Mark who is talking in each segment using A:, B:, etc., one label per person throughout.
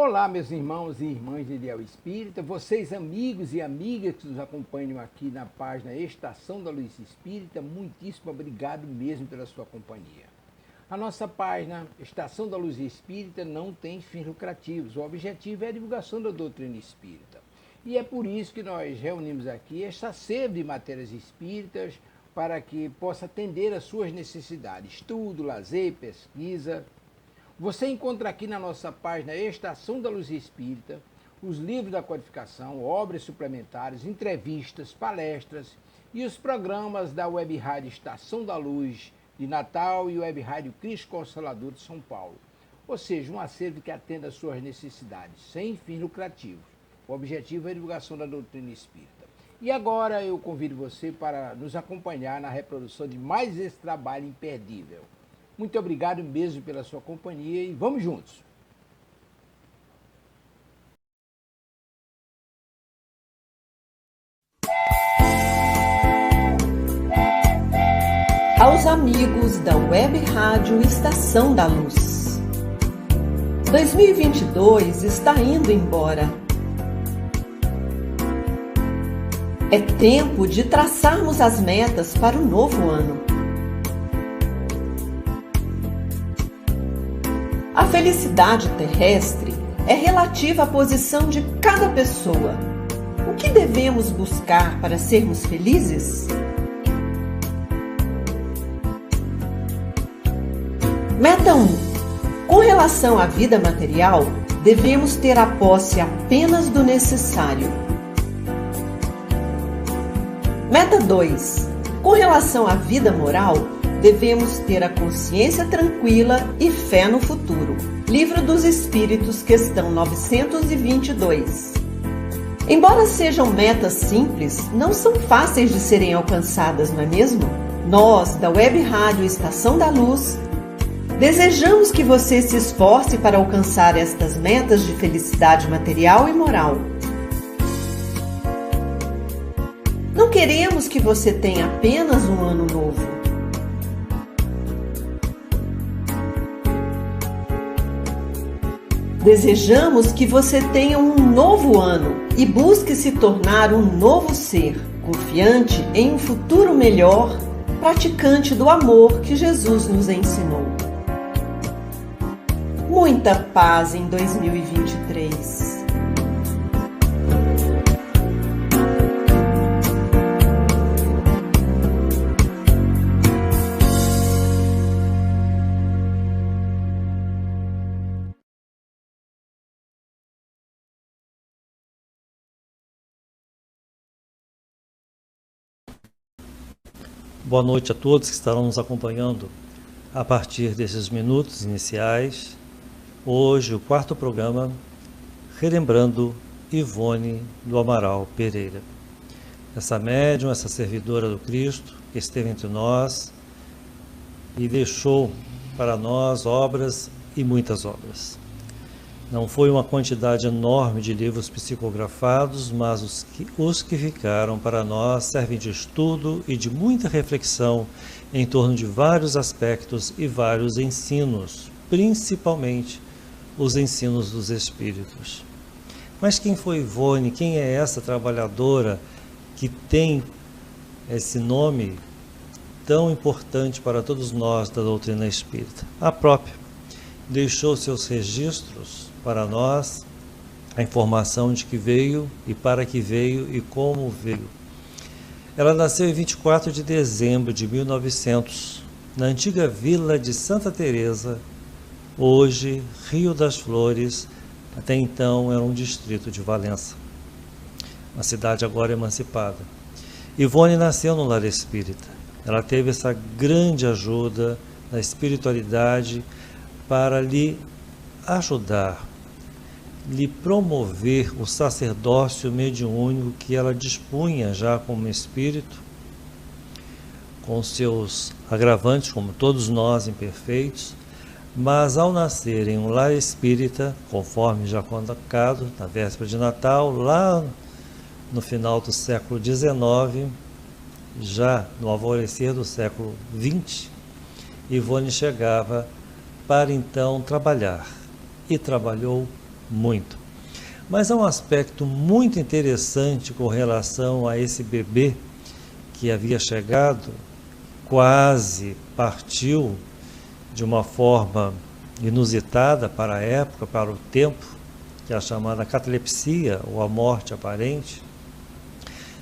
A: Olá, meus irmãos e irmãs de Ideal Espírita, vocês amigos e amigas que nos acompanham aqui na página Estação da Luz Espírita, muitíssimo obrigado mesmo pela sua companhia. A nossa página Estação da Luz Espírita não tem fins lucrativos, o objetivo é a divulgação da doutrina espírita. E é por isso que nós reunimos aqui esta sede de matérias espíritas para que possa atender às suas necessidades, estudo, lazer, pesquisa. Você encontra aqui na nossa página Estação da Luz Espírita os livros da codificação, obras suplementares, entrevistas, palestras e os programas da Web Rádio Estação da Luz de Natal e Web Rádio Cristo Consolador de São Paulo. Ou seja, um acervo que atenda às suas necessidades, sem fins lucrativos. O objetivo é a divulgação da doutrina espírita. E agora eu convido você para nos acompanhar na reprodução de mais esse trabalho imperdível. Muito obrigado mesmo pela sua companhia e vamos juntos!
B: Aos amigos da Web Rádio Estação da Luz. 2022 está indo embora. É tempo de traçarmos as metas para o novo ano. A felicidade terrestre é relativa à posição de cada pessoa. O que devemos buscar para sermos felizes? Meta 1. Com relação à vida material, devemos ter a posse apenas do necessário. Meta 2. Com relação à vida moral, devemos ter a consciência tranquila e fé no futuro. Livro dos Espíritos, questão 922. Embora sejam metas simples, não são fáceis de serem alcançadas, não é mesmo? Nós, da Web Rádio Estação da Luz, desejamos que você se esforce para alcançar estas metas de felicidade material e moral. Não queremos que você tenha apenas um ano novo. Desejamos que você tenha um novo ano e busque se tornar um novo ser, confiante em um futuro melhor, praticante do amor que Jesus nos ensinou. Muita paz em 2023.
C: Boa noite a todos que estarão nos acompanhando a partir desses minutos iniciais. Hoje, o quarto programa, relembrando Ivone do Amaral Pereira. Essa médium, essa servidora do Cristo, que esteve entre nós e deixou para nós obras e muitas obras. Não foi uma quantidade enorme de livros psicografados, mas os que ficaram para nós servem de estudo e de muita reflexão em torno de vários aspectos e vários ensinos, principalmente os ensinos dos Espíritos. Mas quem foi Ivone? Quem é essa trabalhadora que tem esse nome tão importante para todos nós da doutrina espírita? A própria deixou seus registros para nós, a informação de que veio e para que veio e como veio. Ela nasceu em 24 de dezembro de 1900, na antiga vila de Santa Teresa, hoje Rio das Flores, até então era um distrito de Valença, uma cidade agora emancipada. Ivone nasceu no lar espírita. Ela teve essa grande ajuda da espiritualidade para lhe ajudar, lhe promover o sacerdócio mediúnico que ela dispunha já como espírito, com seus agravantes, como todos nós imperfeitos, mas ao nascer em um lar espírita, conforme já colocado na véspera de Natal, lá no final do século XIX, já no alvorecer do século XX, Ivone chegava para então trabalhar, e trabalhou muito. Mas há um aspecto muito interessante com relação a esse bebê que havia chegado, quase partiu de uma forma inusitada para a época, para o tempo, que é a chamada catalepsia, ou a morte aparente.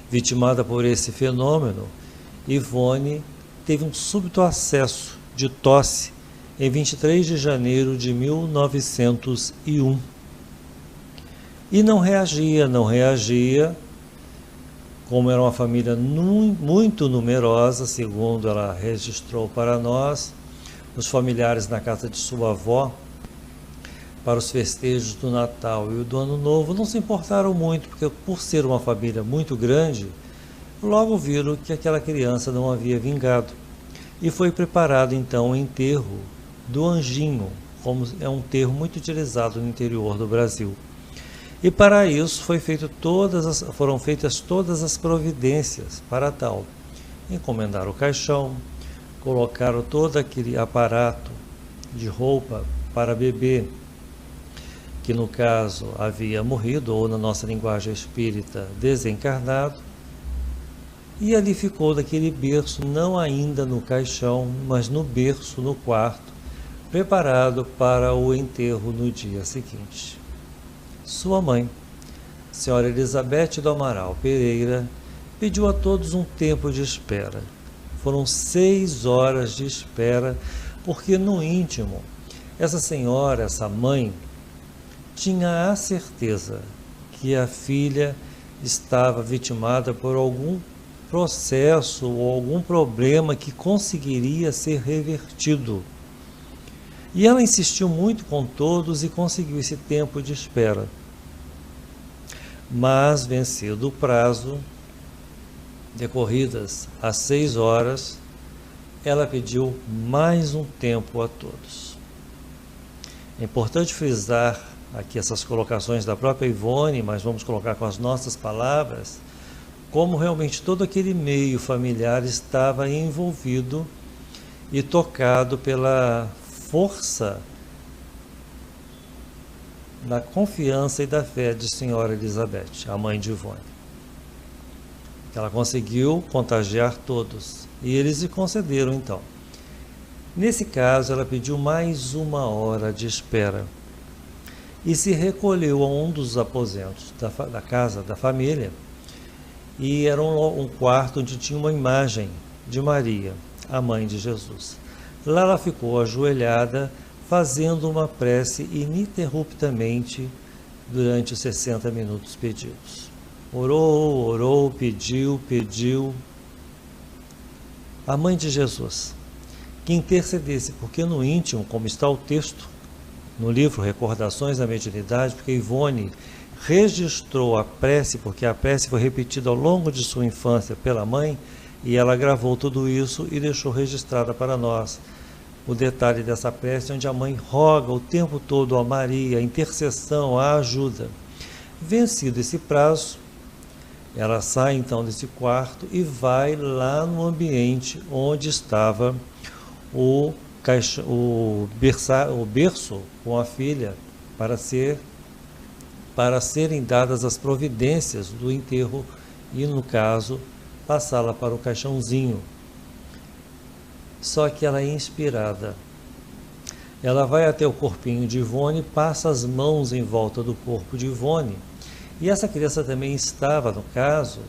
C: Vitimada por esse fenômeno, Ivone teve um súbito acesso de tosse em 23 de janeiro de 1901. E não reagia, como era uma família muito numerosa, segundo ela registrou para nós, os familiares na casa de sua avó, para os festejos do Natal e do Ano Novo, não se importaram muito, porque por ser uma família muito grande, logo viram que aquela criança não havia vingado. E foi preparado então o enterro do anjinho, como é um termo muito utilizado no interior do Brasil. E para isso foram feitas todas as providências para tal. Encomendaram o caixão, colocaram todo aquele aparato de roupa para bebê, que no caso havia morrido, ou na nossa linguagem espírita, desencarnado, e ali ficou daquele berço, não ainda no caixão, mas no berço, no quarto, preparado para o enterro no dia seguinte. Sua mãe, senhora Elizabeth do Amaral Pereira, pediu a todos um tempo de espera. Foram 6 horas de espera, porque no íntimo, essa senhora, essa mãe, tinha a certeza que a filha estava vitimada por algum processo ou algum problema que conseguiria ser revertido. E ela insistiu muito com todos e conseguiu esse tempo de espera. Mas, vencido o prazo, decorridas as 6 horas, ela pediu mais um tempo a todos. É importante frisar aqui essas colocações da própria Ivone, mas vamos colocar com as nossas palavras, como realmente todo aquele meio familiar estava envolvido e tocado pela força da confiança e da fé de senhora Elizabeth, a mãe de Ivone. Ela conseguiu contagiar todos, e eles lhe concederam então. Nesse caso, ela pediu mais 1 hora de espera e se recolheu a um dos aposentos da casa da família, e era um quarto onde tinha uma imagem de Maria, a mãe de Jesus. Lá ela ficou ajoelhada, fazendo uma prece ininterruptamente durante os 60 minutos pedidos. Orou, pediu. A mãe de Jesus, que intercedesse, porque no íntimo, como está o texto no livro Recordações da Mediunidade, porque Ivone registrou a prece, porque a prece foi repetida ao longo de sua infância pela mãe, e ela gravou tudo isso e deixou registrada para nós o detalhe dessa prece, onde a mãe roga o tempo todo a Maria, a intercessão, a ajuda. Vencido esse prazo, ela sai então desse quarto e vai lá no ambiente onde estava o berço com a filha, para serem dadas as providências do enterro e, no caso, passá-la para o caixãozinho. Só que ela é inspirada. Ela vai até o corpinho de Ivone, passa as mãos em volta do corpo de Ivone, e essa criança também estava, no caso,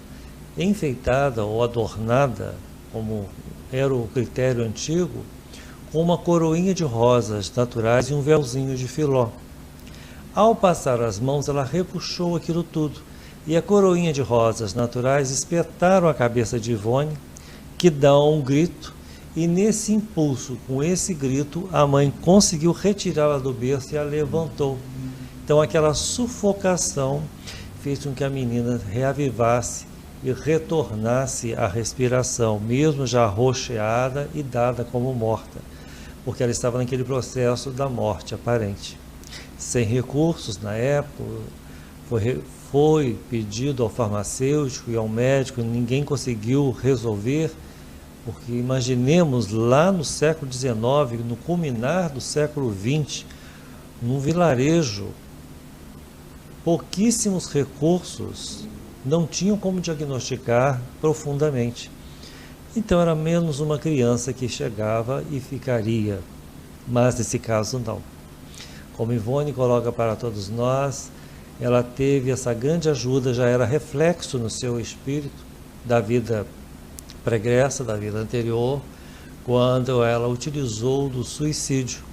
C: enfeitada ou adornada, como era o critério antigo, com uma coroinha de rosas naturais e um véuzinho de filó. Ao passar as mãos, ela repuxou aquilo tudo, e a coroinha de rosas naturais espetaram a cabeça de Ivone, que dá um grito, e nesse impulso, com esse grito, a mãe conseguiu retirá-la do berço e a levantou. Então aquela sufocação fez com que a menina reavivasse e retornasse à respiração, mesmo já rocheada e dada como morta, porque ela estava naquele processo da morte aparente. Sem recursos na época, foi pedido ao farmacêutico e ao médico, ninguém conseguiu resolver, porque imaginemos lá no século XIX, no culminar do século XX, num vilarejo pouquíssimos recursos, não tinham como diagnosticar profundamente. Então era menos uma criança que chegava e ficaria, mas nesse caso não. Como Ivone coloca para todos nós, ela teve essa grande ajuda, já era reflexo no seu espírito da vida pregressa, da vida anterior, quando ela utilizou do suicídio.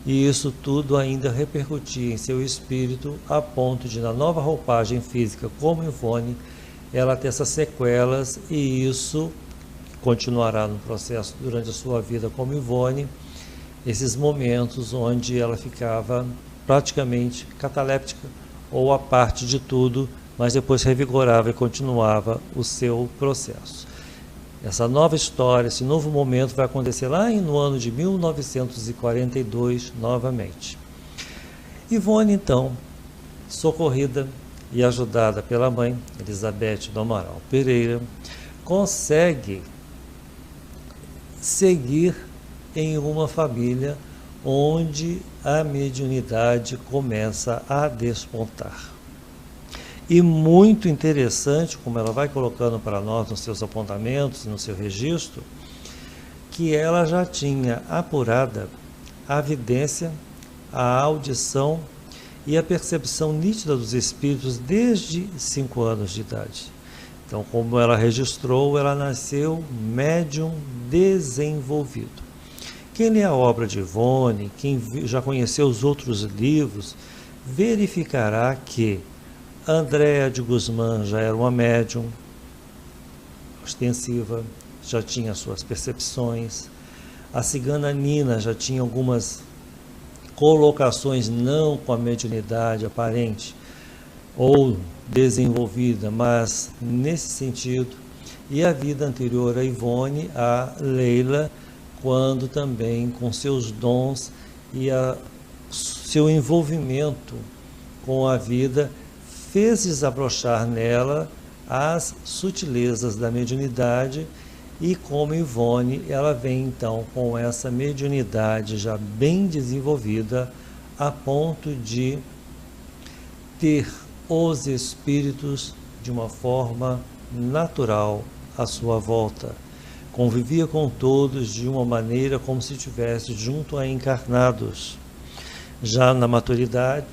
C: E isso tudo ainda repercutia em seu espírito, a ponto de, na nova roupagem física como Ivone, ela ter essas sequelas, e isso continuará no processo durante a sua vida como Ivone, esses momentos onde ela ficava praticamente cataléptica ou a parte de tudo, mas depois revigorava e continuava o seu processo. Essa nova história, esse novo momento vai acontecer lá no ano de 1942 novamente. Ivone, então, socorrida e ajudada pela mãe, Elizabeth do Amaral Pereira, consegue seguir em uma família onde a mediunidade começa a despontar. E muito interessante, como ela vai colocando para nós nos seus apontamentos, no seu registro, que ela já tinha apurada a vidência, a audição e a percepção nítida dos espíritos desde 5 anos de idade. Então, como ela registrou, ela nasceu médium desenvolvido. Quem lê a obra de Ivone, quem já conheceu os outros livros, verificará que Andréa de Guzmán já era uma médium ostensiva, já tinha suas percepções. A cigana Nina já tinha algumas colocações não com a mediunidade aparente ou desenvolvida, mas nesse sentido. E a vida anterior a Ivone, a Leila, quando também com seus dons e seu envolvimento com a vida, fez desabrochar nela as sutilezas da mediunidade, e como Ivone, ela vem então com essa mediunidade já bem desenvolvida, a ponto de ter os espíritos de uma forma natural à sua volta. Convivia com todos de uma maneira como se estivesse junto a encarnados. Já na maturidade,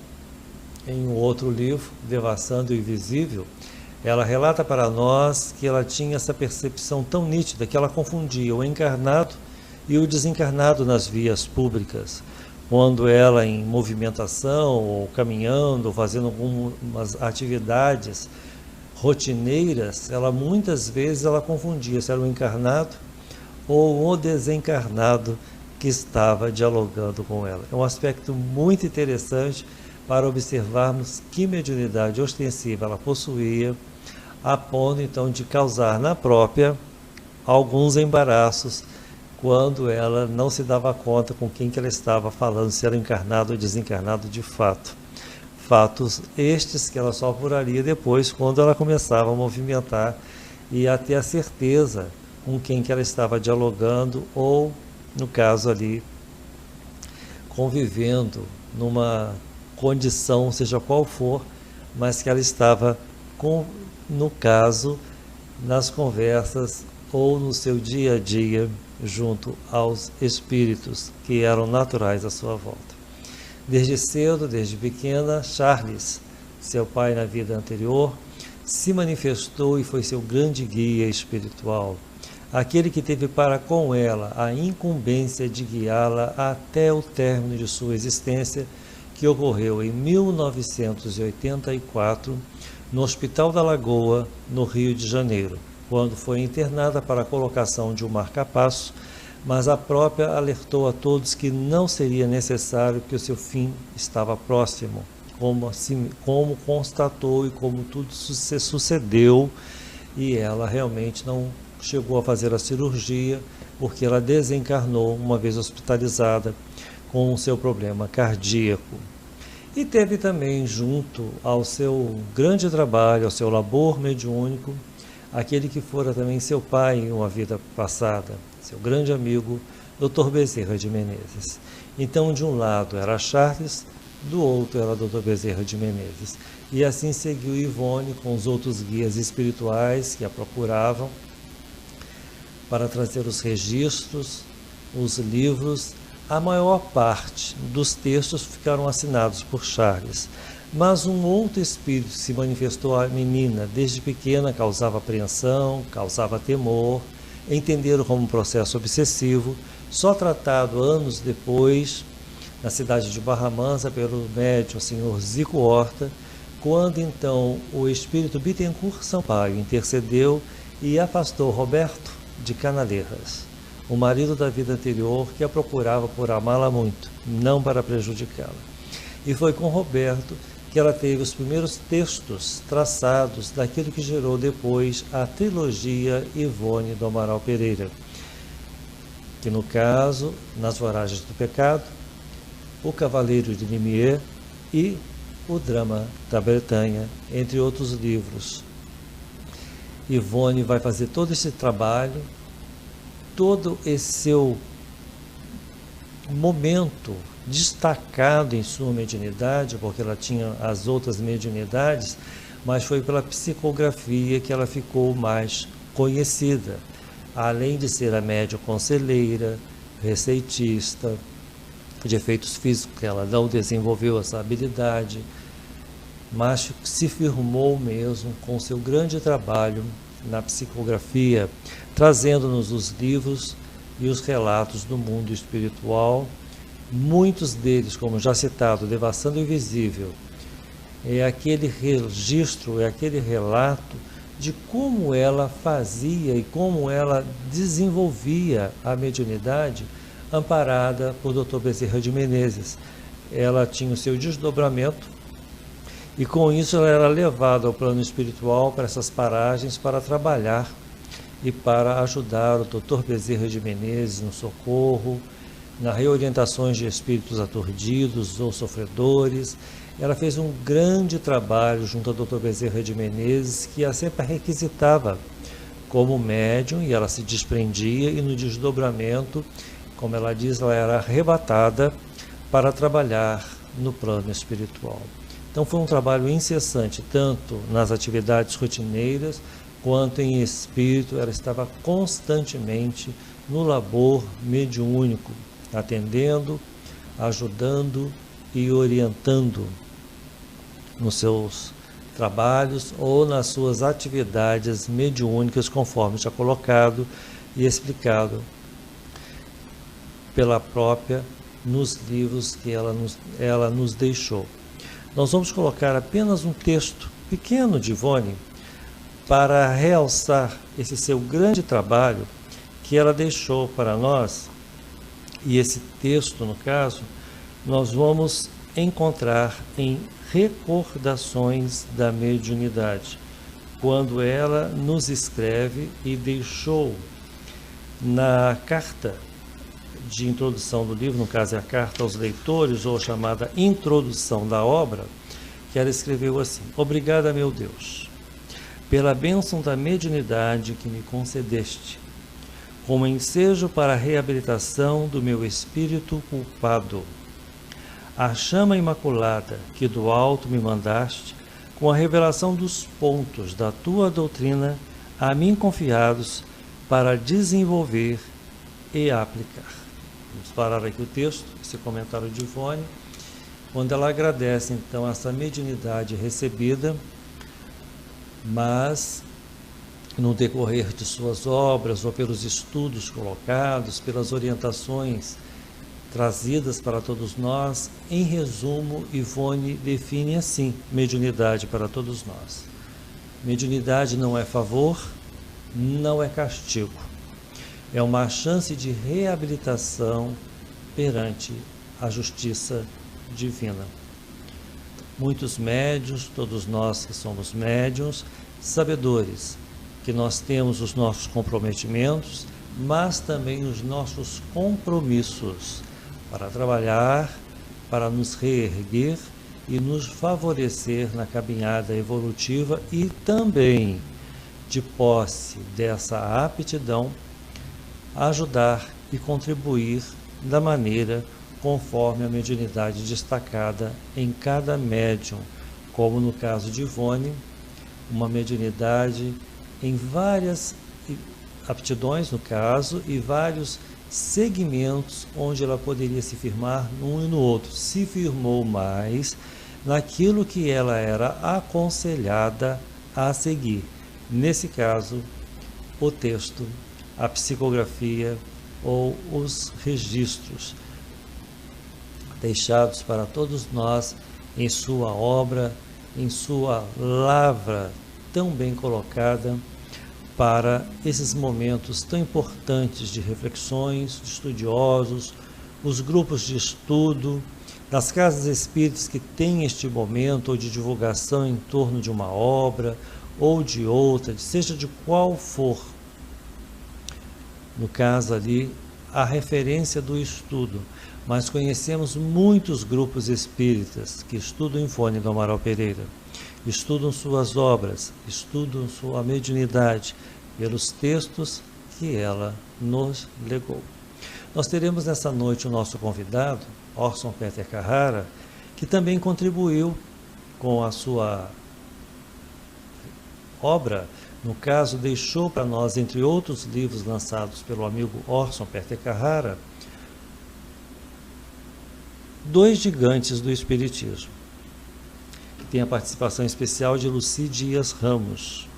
C: em um outro livro, Devassando o Invisível, ela relata para nós que ela tinha essa percepção tão nítida que ela confundia o encarnado e o desencarnado nas vias públicas. Quando ela, em movimentação, ou caminhando, ou fazendo algumas atividades rotineiras, muitas vezes ela confundia se era o encarnado ou o desencarnado que estava dialogando com ela. É um aspecto muito interessante para observarmos que mediunidade ostensiva ela possuía, a ponto então de causar na própria alguns embaraços quando ela não se dava conta com quem que ela estava falando, se era encarnado ou desencarnado de fato. Fatos estes que ela só apuraria depois, quando ela começava a movimentar e a ter a certeza com quem que ela estava dialogando, ou, no caso ali, convivendo numa condição, seja qual for, mas que ela estava, no caso, nas conversas ou no seu dia a dia, junto aos espíritos que eram naturais à sua volta. Desde cedo, desde pequena, Charles, seu pai na vida anterior, se manifestou e foi seu grande guia espiritual, aquele que teve para com ela a incumbência de guiá-la até o término de sua existência, que ocorreu em 1984, no Hospital da Lagoa, no Rio de Janeiro, quando foi internada para a colocação de um marca-passo, mas a própria alertou a todos que não seria necessário, que o seu fim estava próximo, como constatou e como tudo se sucedeu, e ela realmente não chegou a fazer a cirurgia, porque ela desencarnou uma vez hospitalizada com o seu problema cardíaco. E teve também, junto ao seu grande trabalho, ao seu labor mediúnico, aquele que fora também seu pai em uma vida passada, seu grande amigo, Dr. Bezerra de Menezes. Então, de um lado era Charles, do outro era Dr. Bezerra de Menezes. e assim seguiu Ivone com os outros guias espirituais que a procuravam para trazer os registros, os livros. A maior parte dos textos ficaram assinados por Charles, mas um outro espírito se manifestou à menina. Desde pequena causava apreensão, causava temor, entenderam como um processo obsessivo, só tratado anos depois, na cidade de Barra Mansa, pelo médium Sr. Zico Horta, quando então o espírito Bittencourt Sampaio intercedeu e afastou Roberto de Canaleiras, o marido da vida anterior, que a procurava por amá-la muito, não para prejudicá-la. E foi com Roberto que ela teve os primeiros textos traçados daquilo que gerou depois a trilogia Ivone do Amaral Pereira, que no caso, Nas Voragens do Pecado, O Cavaleiro de Limier e O Drama da Bretanha, entre outros livros. Ivone vai fazer todo esse trabalho, todo esse seu momento destacado em sua mediunidade, porque ela tinha as outras mediunidades, mas foi pela psicografia que ela ficou mais conhecida, além de ser a médium conselheira, receitista, de efeitos físicos, que ela não desenvolveu essa habilidade, mas se firmou mesmo com seu grande trabalho na psicografia, trazendo-nos os livros e os relatos do mundo espiritual, muitos deles, como já citado, Devassando o Invisível, é aquele registro, é aquele relato de como ela fazia e como ela desenvolvia a mediunidade, amparada por Dr. Bezerra de Menezes. Ela tinha o seu desdobramento e com isso ela era levada ao plano espiritual para essas paragens para trabalhar e para ajudar o Dr. Bezerra de Menezes no socorro, nas reorientações de espíritos aturdidos ou sofredores. Ela fez um grande trabalho junto ao Dr. Bezerra de Menezes, que a sempre requisitava como médium, e ela se desprendia, e no desdobramento, como ela diz, ela era arrebatada para trabalhar no plano espiritual. Então foi um trabalho incessante, tanto nas atividades rotineiras, quanto em espírito. Ela estava constantemente no labor mediúnico, atendendo, ajudando e orientando nos seus trabalhos ou nas suas atividades mediúnicas, conforme já colocado e explicado pela própria nos livros que ela nos deixou. Nós vamos colocar apenas um texto pequeno de Ivone para realçar esse seu grande trabalho que ela deixou para nós. E esse texto, no caso, nós vamos encontrar em Recordações da Mediunidade, quando ela nos escreve e deixou na carta de introdução do livro, no caso é a carta aos leitores, ou a chamada introdução da obra, que ela escreveu assim: obrigada, meu Deus, pela bênção da mediunidade que me concedeste, como ensejo para a reabilitação do meu espírito culpado. A chama imaculada que do alto me mandaste, com a revelação dos pontos da tua doutrina a mim confiados para desenvolver e aplicar. Vamos parar aqui o texto, esse comentário de Ivone, onde ela agradece então essa mediunidade recebida, mas no decorrer de suas obras ou pelos estudos colocados, pelas orientações trazidas para todos nós, em resumo, Ivone define assim: mediunidade para todos nós. Mediunidade não é favor, não é castigo. É uma chance de reabilitação perante a justiça divina. Muitos médiuns, todos nós que somos médiuns, sabedores que nós temos os nossos comprometimentos, mas também os nossos compromissos para trabalhar, para nos reerguer e nos favorecer na caminhada evolutiva, e também, de posse dessa aptidão, ajudar e contribuir da maneira conforme a mediunidade destacada em cada médium, como no caso de Ivone, uma mediunidade em várias aptidões, no caso, e vários segmentos onde ela poderia se firmar num e no outro. Se firmou mais naquilo que ela era aconselhada a seguir. Nesse caso, o texto, a psicografia ou os registros deixados para todos nós em sua obra, em sua lavra tão bem colocada para esses momentos tão importantes de reflexões, de estudiosos, os grupos de estudo, das casas espíritas que têm este momento ou de divulgação em torno de uma obra ou de outra, seja de qual for, no caso ali, a referência do estudo. Mas conhecemos muitos grupos espíritas que estudam Ivone do Amaral Pereira, estudam suas obras, estudam sua mediunidade, pelos textos que ela nos legou. Nós teremos nessa noite o nosso convidado, Orson Peter Carrara, que também contribuiu com a sua obra, no caso deixou para nós, entre outros livros lançados pelo amigo Orson Peter Carrara, Dois Gigantes do Espiritismo, que tem a participação especial de Lucy Dias Ramos.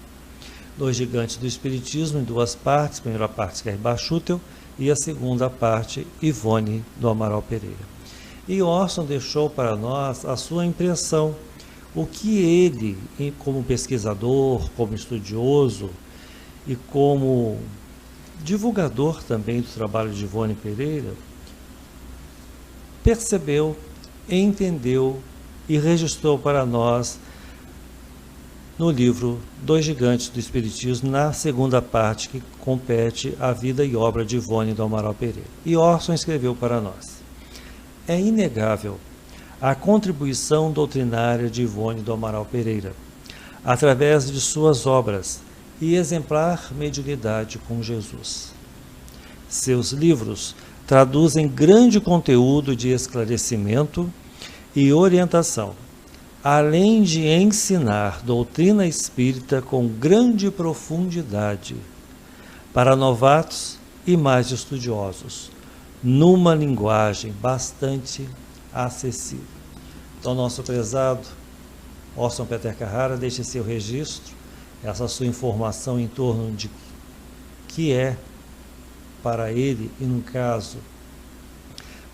C: Dois Gigantes do Espiritismo em duas partes, a primeira parte Gerhard Schutel e a segunda parte Ivone do Amaral Pereira. E Orson deixou para nós a sua impressão, o que ele, como pesquisador, como estudioso e como divulgador também do trabalho de Ivone Pereira, percebeu, entendeu e registrou para nós no livro Dois Gigantes do Espiritismo, na segunda parte que compete à vida e obra de Ivone do Amaral Pereira. E Orson escreveu para nós: é inegável a contribuição doutrinária de Ivone do Amaral Pereira, através de suas obras e exemplar mediunidade com Jesus. Seus livros traduzem grande conteúdo de esclarecimento e orientação, além de ensinar doutrina espírita com grande profundidade para novatos e mais estudiosos, numa linguagem bastante acessível. Então, nosso prezado Orson Peter Carrara deixa seu registro, essa sua informação em torno de que é para ele, e no caso,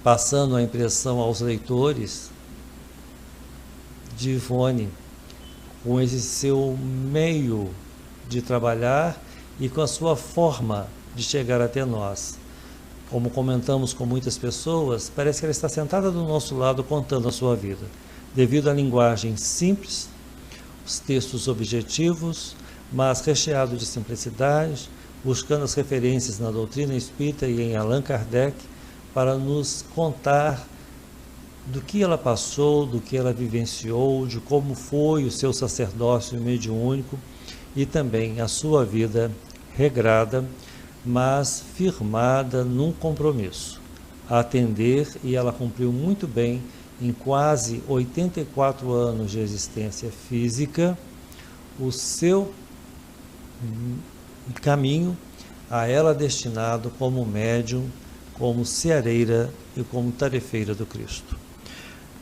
C: passando a impressão aos leitores de Ivone, com esse seu meio de trabalhar e com a sua forma de chegar até nós. Como comentamos com muitas pessoas, parece que ela está sentada do nosso lado contando a sua vida, devido à linguagem simples, os textos objetivos, mas recheado de simplicidade, buscando as referências na doutrina espírita e em Allan Kardec para nos contar do que ela passou, do que ela vivenciou, de como foi o seu sacerdócio mediúnico e também a sua vida regrada, mas firmada num compromisso, a atender, e ela cumpriu muito bem em quase 84 anos de existência física, o seu caminho a ela destinado como médium, como ceareira e como tarefeira do Cristo.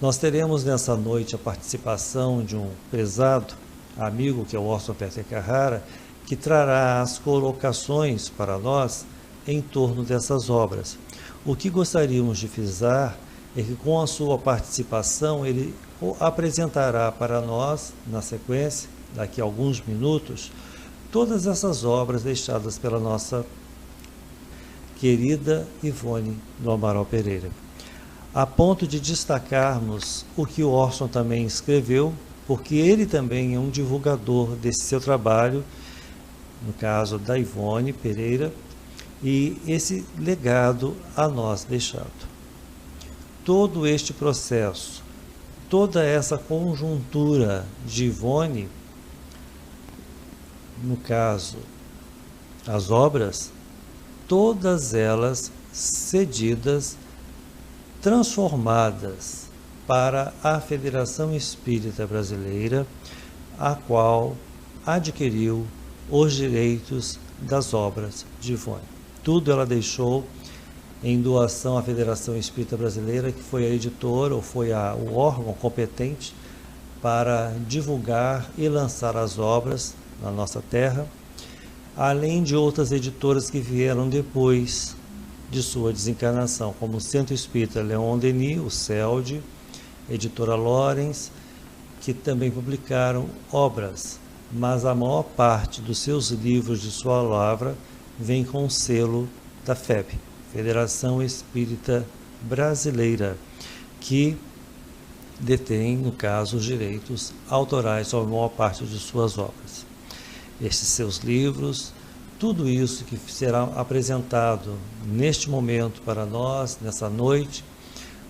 C: Nós teremos nessa noite a participação de um prezado amigo, que é o Orson Peter Carrara, que trará as colocações para nós em torno dessas obras. O que gostaríamos de frisar é que com a sua participação ele apresentará para nós, na sequência, daqui a alguns minutos, todas essas obras deixadas pela nossa querida Ivone do Amaral Pereira, a ponto de destacarmos o que o Orson também escreveu, porque ele também é um divulgador desse seu trabalho, no caso da Ivone Pereira, e esse legado a nós deixado. Todo este processo, toda essa conjuntura de Ivone, no caso, as obras, todas elas cedidas, transformadas para a Federação Espírita Brasileira, a qual adquiriu os direitos das obras de Ivone. Tudo ela deixou em doação à Federação Espírita Brasileira, que foi a editora, ou foi o órgão competente para divulgar e lançar as obras na nossa terra, além de outras editoras que vieram depois de sua desencarnação, como o Centro Espírita Leon Denis, o CELD, editora Lorenz, que também publicaram obras, mas a maior parte dos seus livros de sua lavra vem com o selo da FEB, Federação Espírita Brasileira, que detém, no caso, os direitos autorais sobre a maior parte de suas obras. Estes seus livros, tudo isso que será apresentado neste momento para nós, nessa noite,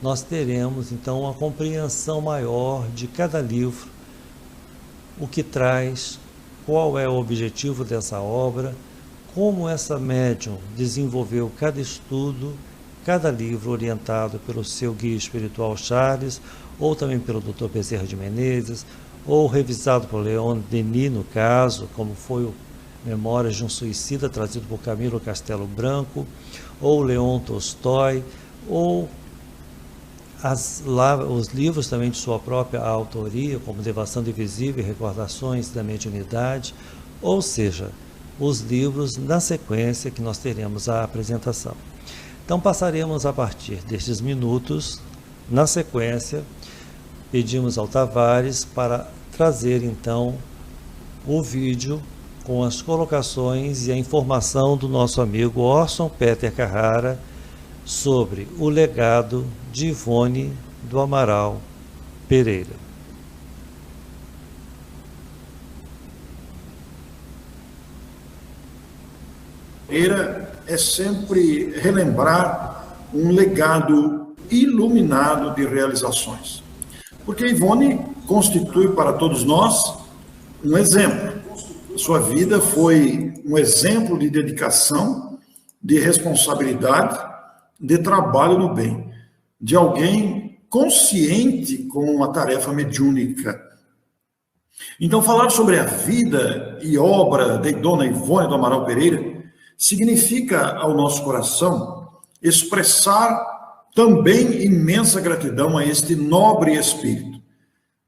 C: nós teremos então uma compreensão maior de cada livro, o que traz, qual é o objetivo dessa obra, como essa médium desenvolveu cada estudo, cada livro orientado pelo seu guia espiritual Charles, ou também pelo Dr. Bezerra de Menezes, ou revisado por Leon Denis, no caso, como foi o Memórias de um Suicida, trazido por Camilo Castelo Branco, ou Leon Tolstói, ou os livros também de sua própria autoria, como Devação Divisível e Recordações da Mediunidade, ou seja, os livros na sequência que nós teremos a apresentação. Então passaremos a partir destes minutos, na sequência, pedimos ao Tavares para trazer então o vídeo com as colocações e a informação do nosso amigo Orson Peter Carrara sobre o legado de Ivone do Amaral Pereira.
D: É sempre relembrar um legado iluminado de realizações. Porque Ivone constitui para todos nós um exemplo. Sua vida foi um exemplo de dedicação, de responsabilidade, de trabalho no bem, de alguém consciente com a tarefa mediúnica. Então, falar sobre a vida e obra de Dona Ivone do Amaral Pereira significa ao nosso coração expressar também imensa gratidão a este nobre espírito.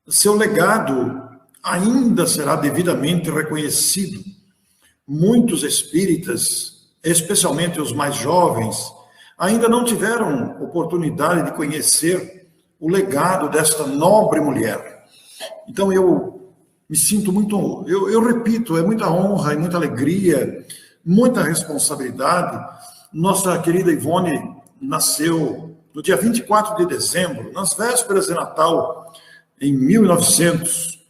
D: Seu legado ainda será devidamente reconhecido. Muitos espíritas, especialmente os mais jovens, ainda não tiveram oportunidade de conhecer o legado desta nobre mulher. Então eu me sinto muito, eu repito, é muita honra e muita alegria, muita responsabilidade. Nossa querida Ivone nasceu no dia 24 de dezembro, nas vésperas de Natal, em 1900,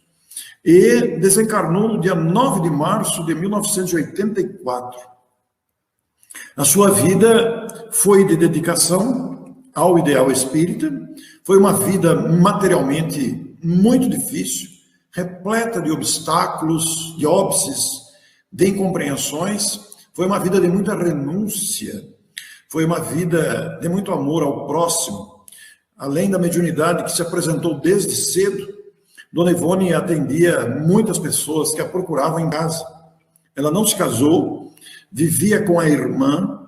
D: e desencarnou no dia 9 de março de 1984. A sua vida foi de dedicação ao ideal espírita, foi uma vida materialmente muito difícil, repleta de obstáculos, de óbices, de incompreensões, foi uma vida de muita renúncia, foi uma vida de muito amor ao próximo. Além da mediunidade que se apresentou desde cedo, Dona Ivone atendia muitas pessoas que a procuravam em casa. Ela não se casou, vivia com a irmã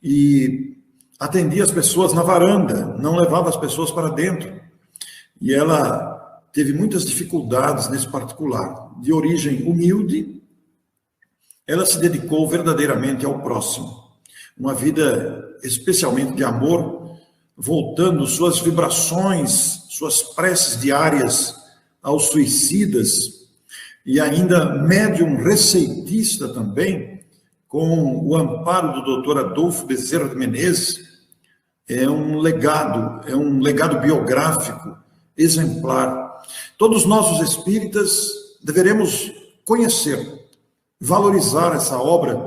D: e atendia as pessoas na varanda, não levava as pessoas para dentro. E ela teve muitas dificuldades nesse particular. De origem humilde, ela se dedicou verdadeiramente ao próximo. Uma vida especialmente de amor, voltando suas vibrações, suas preces diárias aos suicidas, e ainda médium receitista também, com o amparo do Dr. Adolfo Bezerra de Menezes. É um legado biográfico exemplar. Todos nós, os espíritas, deveremos conhecer, valorizar essa obra,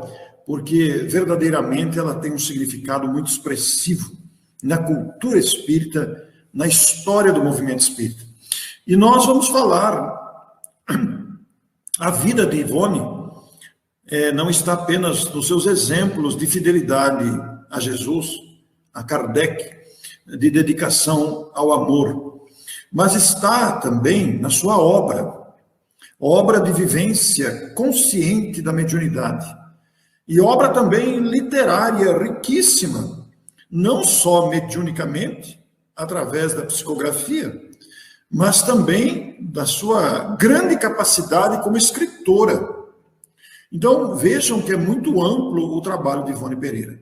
D: porque verdadeiramente ela tem um significado muito expressivo na cultura espírita, na história do movimento espírita. E nós vamos falar, a vida de Ivone não está apenas nos seus exemplos de fidelidade a Jesus, a Kardec, de dedicação ao amor. mas está também na sua obra de vivência consciente da mediunidade, e obra também literária riquíssima, não só mediunicamente, através da psicografia, mas também da sua grande capacidade como escritora. Então, vejam que é muito amplo o trabalho de Ivone Pereira.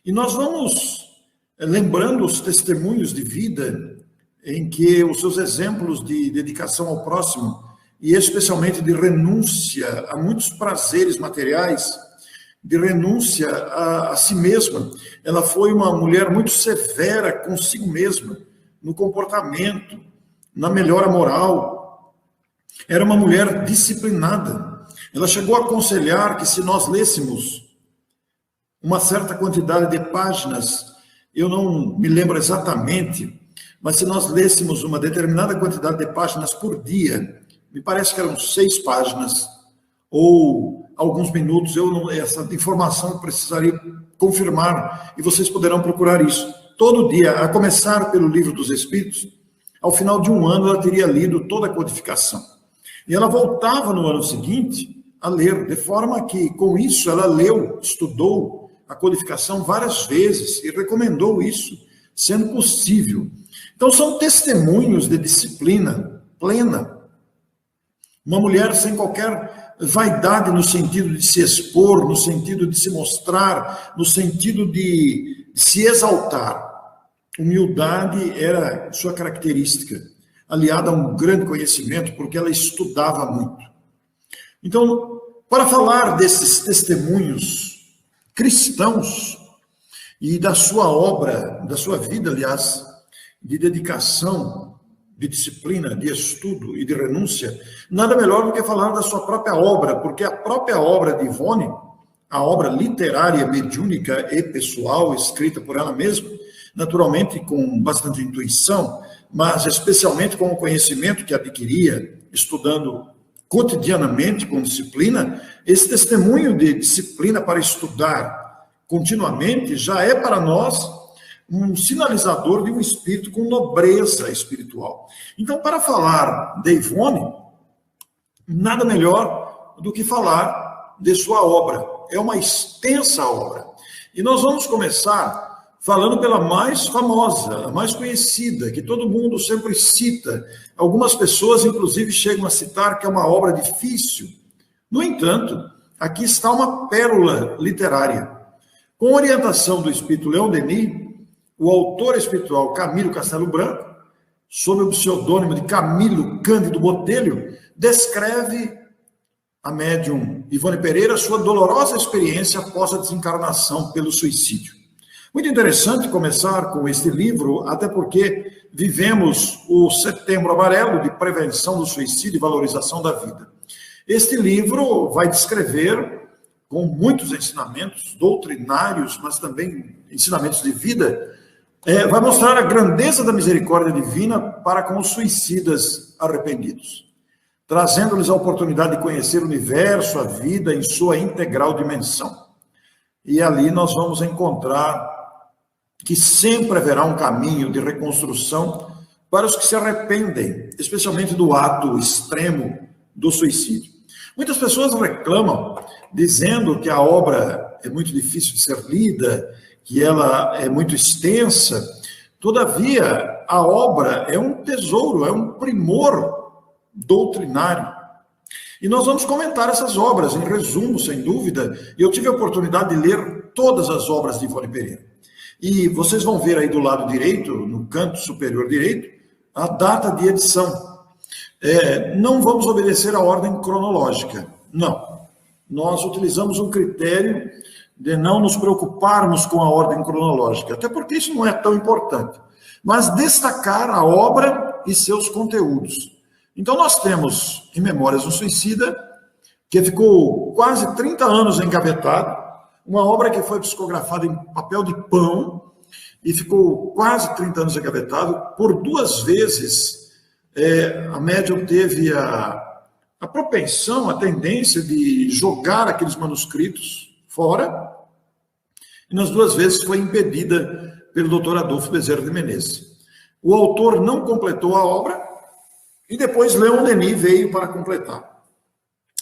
D: E nós vamos lembrando os testemunhos de vida em que os seus exemplos de dedicação ao próximo, e especialmente de renúncia a muitos prazeres materiais, de renúncia a si mesma. Ela foi uma mulher muito severa consigo mesma, no comportamento, na melhora moral. Era uma mulher disciplinada. Ela chegou a aconselhar que se nós lêssemos uma certa quantidade de páginas, eu não me lembro exatamente, mas se nós lêssemos uma determinada quantidade de páginas por dia, me parece que eram 6 páginas, ou alguns minutos, essa informação eu precisaria confirmar, e vocês poderão procurar isso. Todo dia, a começar pelo Livro dos Espíritos, ao final de um ano ela teria lido toda a codificação. E ela voltava no ano seguinte a ler, de forma que, com isso, ela leu, estudou a codificação várias vezes e recomendou isso, sendo possível. Então, são testemunhos de disciplina plena. Uma mulher sem qualquer vaidade no sentido de se expor, no sentido de se mostrar, no sentido de se exaltar. Humildade era sua característica, aliada a um grande conhecimento, porque ela estudava muito. Então, para falar desses testemunhos cristãos e da sua obra, da sua vida, aliás, de dedicação, de disciplina, de estudo e de renúncia, nada melhor do que falar da sua própria obra, porque a própria obra de Ivone, a obra literária, mediúnica e pessoal, escrita por ela mesma, naturalmente com bastante intuição, mas especialmente com o conhecimento que adquiria, estudando cotidianamente, com disciplina, esse testemunho de disciplina para estudar continuamente já é para nós um sinalizador de um espírito com nobreza espiritual. Então, para falar de Ivone, nada melhor do que falar de sua obra. É uma extensa obra. E nós vamos começar falando pela mais famosa, a mais conhecida, que todo mundo sempre cita. Algumas pessoas, inclusive, chegam a citar que é uma obra difícil. No entanto, aqui está uma pérola literária. Com orientação do espírito Leon Denis, o autor espiritual Camilo Castelo Branco, sob o pseudônimo de Camilo Cândido Botelho, descreve a médium Ivone Pereira sua dolorosa experiência após a desencarnação pelo suicídio. Muito interessante começar com este livro, até porque vivemos o Setembro Amarelo de Prevenção do Suicídio e Valorização da Vida. Este livro vai descrever, com muitos ensinamentos doutrinários, mas também ensinamentos de vida, vai mostrar a grandeza da misericórdia divina para com os suicidas arrependidos, trazendo-lhes a oportunidade de conhecer o universo, a vida em sua integral dimensão. E ali nós vamos encontrar que sempre haverá um caminho de reconstrução para os que se arrependem, especialmente do ato extremo do suicídio. Muitas pessoas reclamam, dizendo que a obra é muito difícil de ser lida, que ela é muito extensa. Todavia, a obra é um tesouro, é um primor doutrinário. E nós vamos comentar essas obras, em resumo, sem dúvida. Eu tive a oportunidade de ler todas as obras de Ivone Pereira. E vocês vão ver aí do lado direito, no canto superior direito, a data de edição. Não vamos obedecer a ordem cronológica, não. Nós utilizamos um critério de não nos preocuparmos com a ordem cronológica, até porque isso não é tão importante, mas destacar a obra e seus conteúdos. Então nós temos em Memórias do Suicida, que ficou quase 30 anos engavetado, uma obra que foi psicografada em papel de pão e ficou quase 30 anos engavetado. Por 2 vezes, a médium teve a propensão, a tendência de jogar aqueles manuscritos fora, e nas 2 vezes foi impedida pelo Dr. Adolfo Bezerra de Menezes. O autor não completou a obra E depois Leon Denis veio para completar.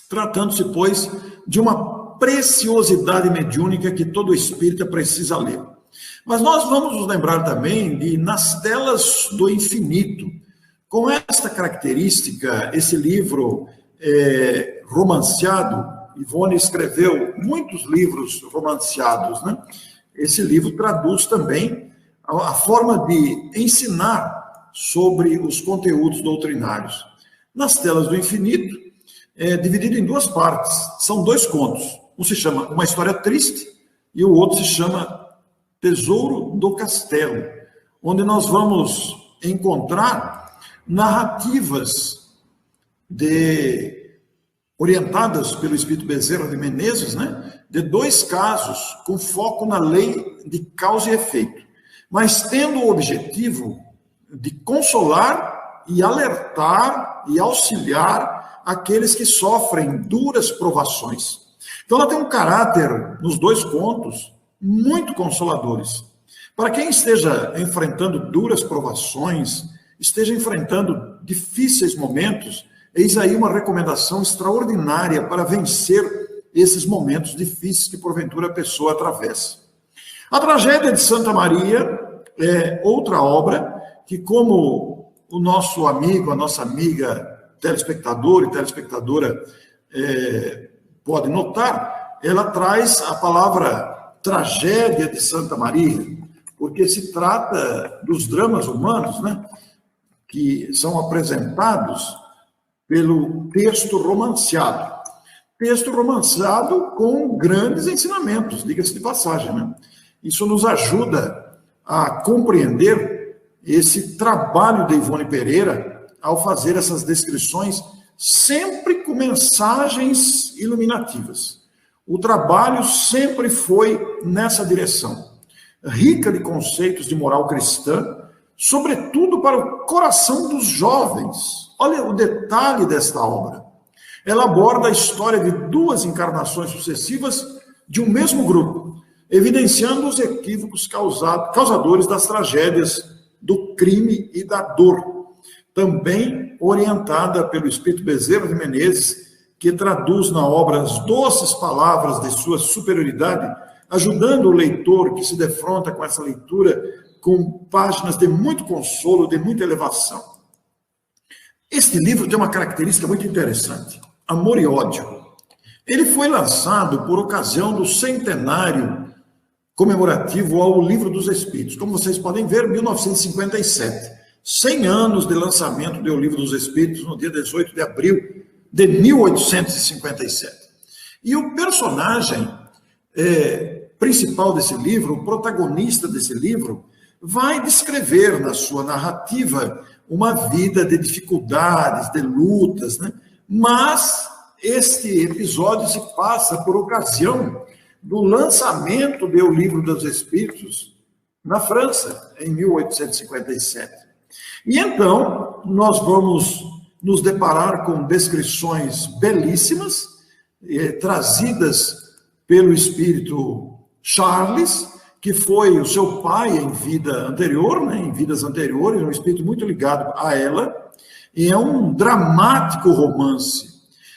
D: Tratando-se, pois, de uma preciosidade mediúnica que todo espírita precisa ler. Mas nós vamos nos lembrar também de Nas Telas do Infinito. Com esta característica, esse livro romanceado, Ivone escreveu muitos livros romanceados, né? Esse livro traduz também a forma de ensinar sobre os conteúdos doutrinários. Nas Telas do Infinito, dividido em duas partes. São 2 contos. Um se chama Uma História Triste e o outro se chama Tesouro do Castelo, onde nós vamos encontrar narrativas orientadas pelo Espírito Bezerra de Menezes, né, de 2 casos com foco na lei de causa e efeito, mas tendo o objetivo de consolar e alertar e auxiliar aqueles que sofrem duras provações. Então ela tem um caráter, nos 2 contos, muito consoladores. Para quem esteja enfrentando duras provações, esteja enfrentando difíceis momentos, eis aí uma recomendação extraordinária para vencer esses momentos difíceis que porventura a pessoa atravessa. A Tragédia de Santa Maria é outra obra que, como o nosso amigo, a nossa amiga telespectador e telespectadora pode notar, ela traz a palavra tragédia de Santa Maria, porque se trata dos dramas humanos, né, que são apresentados pelo texto romanceado. Texto romanceado com grandes ensinamentos, diga-se de passagem, né? Isso nos ajuda a compreender esse trabalho de Ivone Pereira ao fazer essas descrições, sempre com mensagens iluminativas. O trabalho sempre foi nessa direção, rica de conceitos de moral cristã, sobretudo para o coração dos jovens. Olha o detalhe desta obra. Ela aborda a história de 2 encarnações sucessivas de um mesmo grupo, evidenciando os equívocos causadores das tragédias, do crime e da dor. Também orientada pelo Espírito Bezerra de Menezes, que traduz na obra as doces palavras de sua superioridade, ajudando o leitor que se defronta com essa leitura com páginas de muito consolo, de muita elevação. Este livro tem uma característica muito interessante, Amor e Ódio. Ele foi lançado por ocasião do centenário comemorativo ao Livro dos Espíritos. Como vocês podem ver, 1957, 100 anos de lançamento do Livro dos Espíritos, no dia 18 de abril de 1857. E o personagem principal desse livro, o protagonista desse livro, vai descrever na sua narrativa uma vida de dificuldades, de lutas, né? Mas este episódio se passa por ocasião do lançamento do Livro dos Espíritos na França, em 1857. E então, nós vamos nos deparar com descrições belíssimas, trazidas pelo espírito Charles, que foi o seu pai em vida anterior, né, em vidas anteriores, um espírito muito ligado a ela, e é um dramático romance.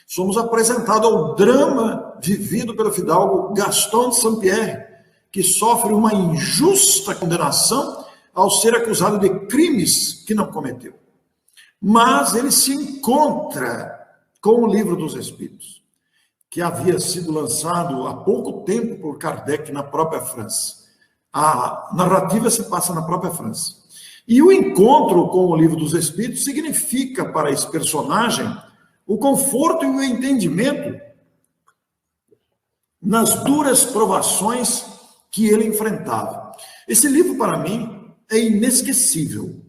D: Somos apresentados ao drama vivido pelo fidalgo Gaston de Saint-Pierre, que sofre uma injusta condenação ao ser acusado de crimes que não cometeu. Mas ele se encontra com o Livro dos Espíritos, que havia sido lançado há pouco tempo por Kardec na própria França. A narrativa se passa na própria França. E o encontro com o Livro dos Espíritos significa para esse personagem o conforto e o entendimento nas duras provações que ele enfrentava. Esse livro, para mim, é inesquecível.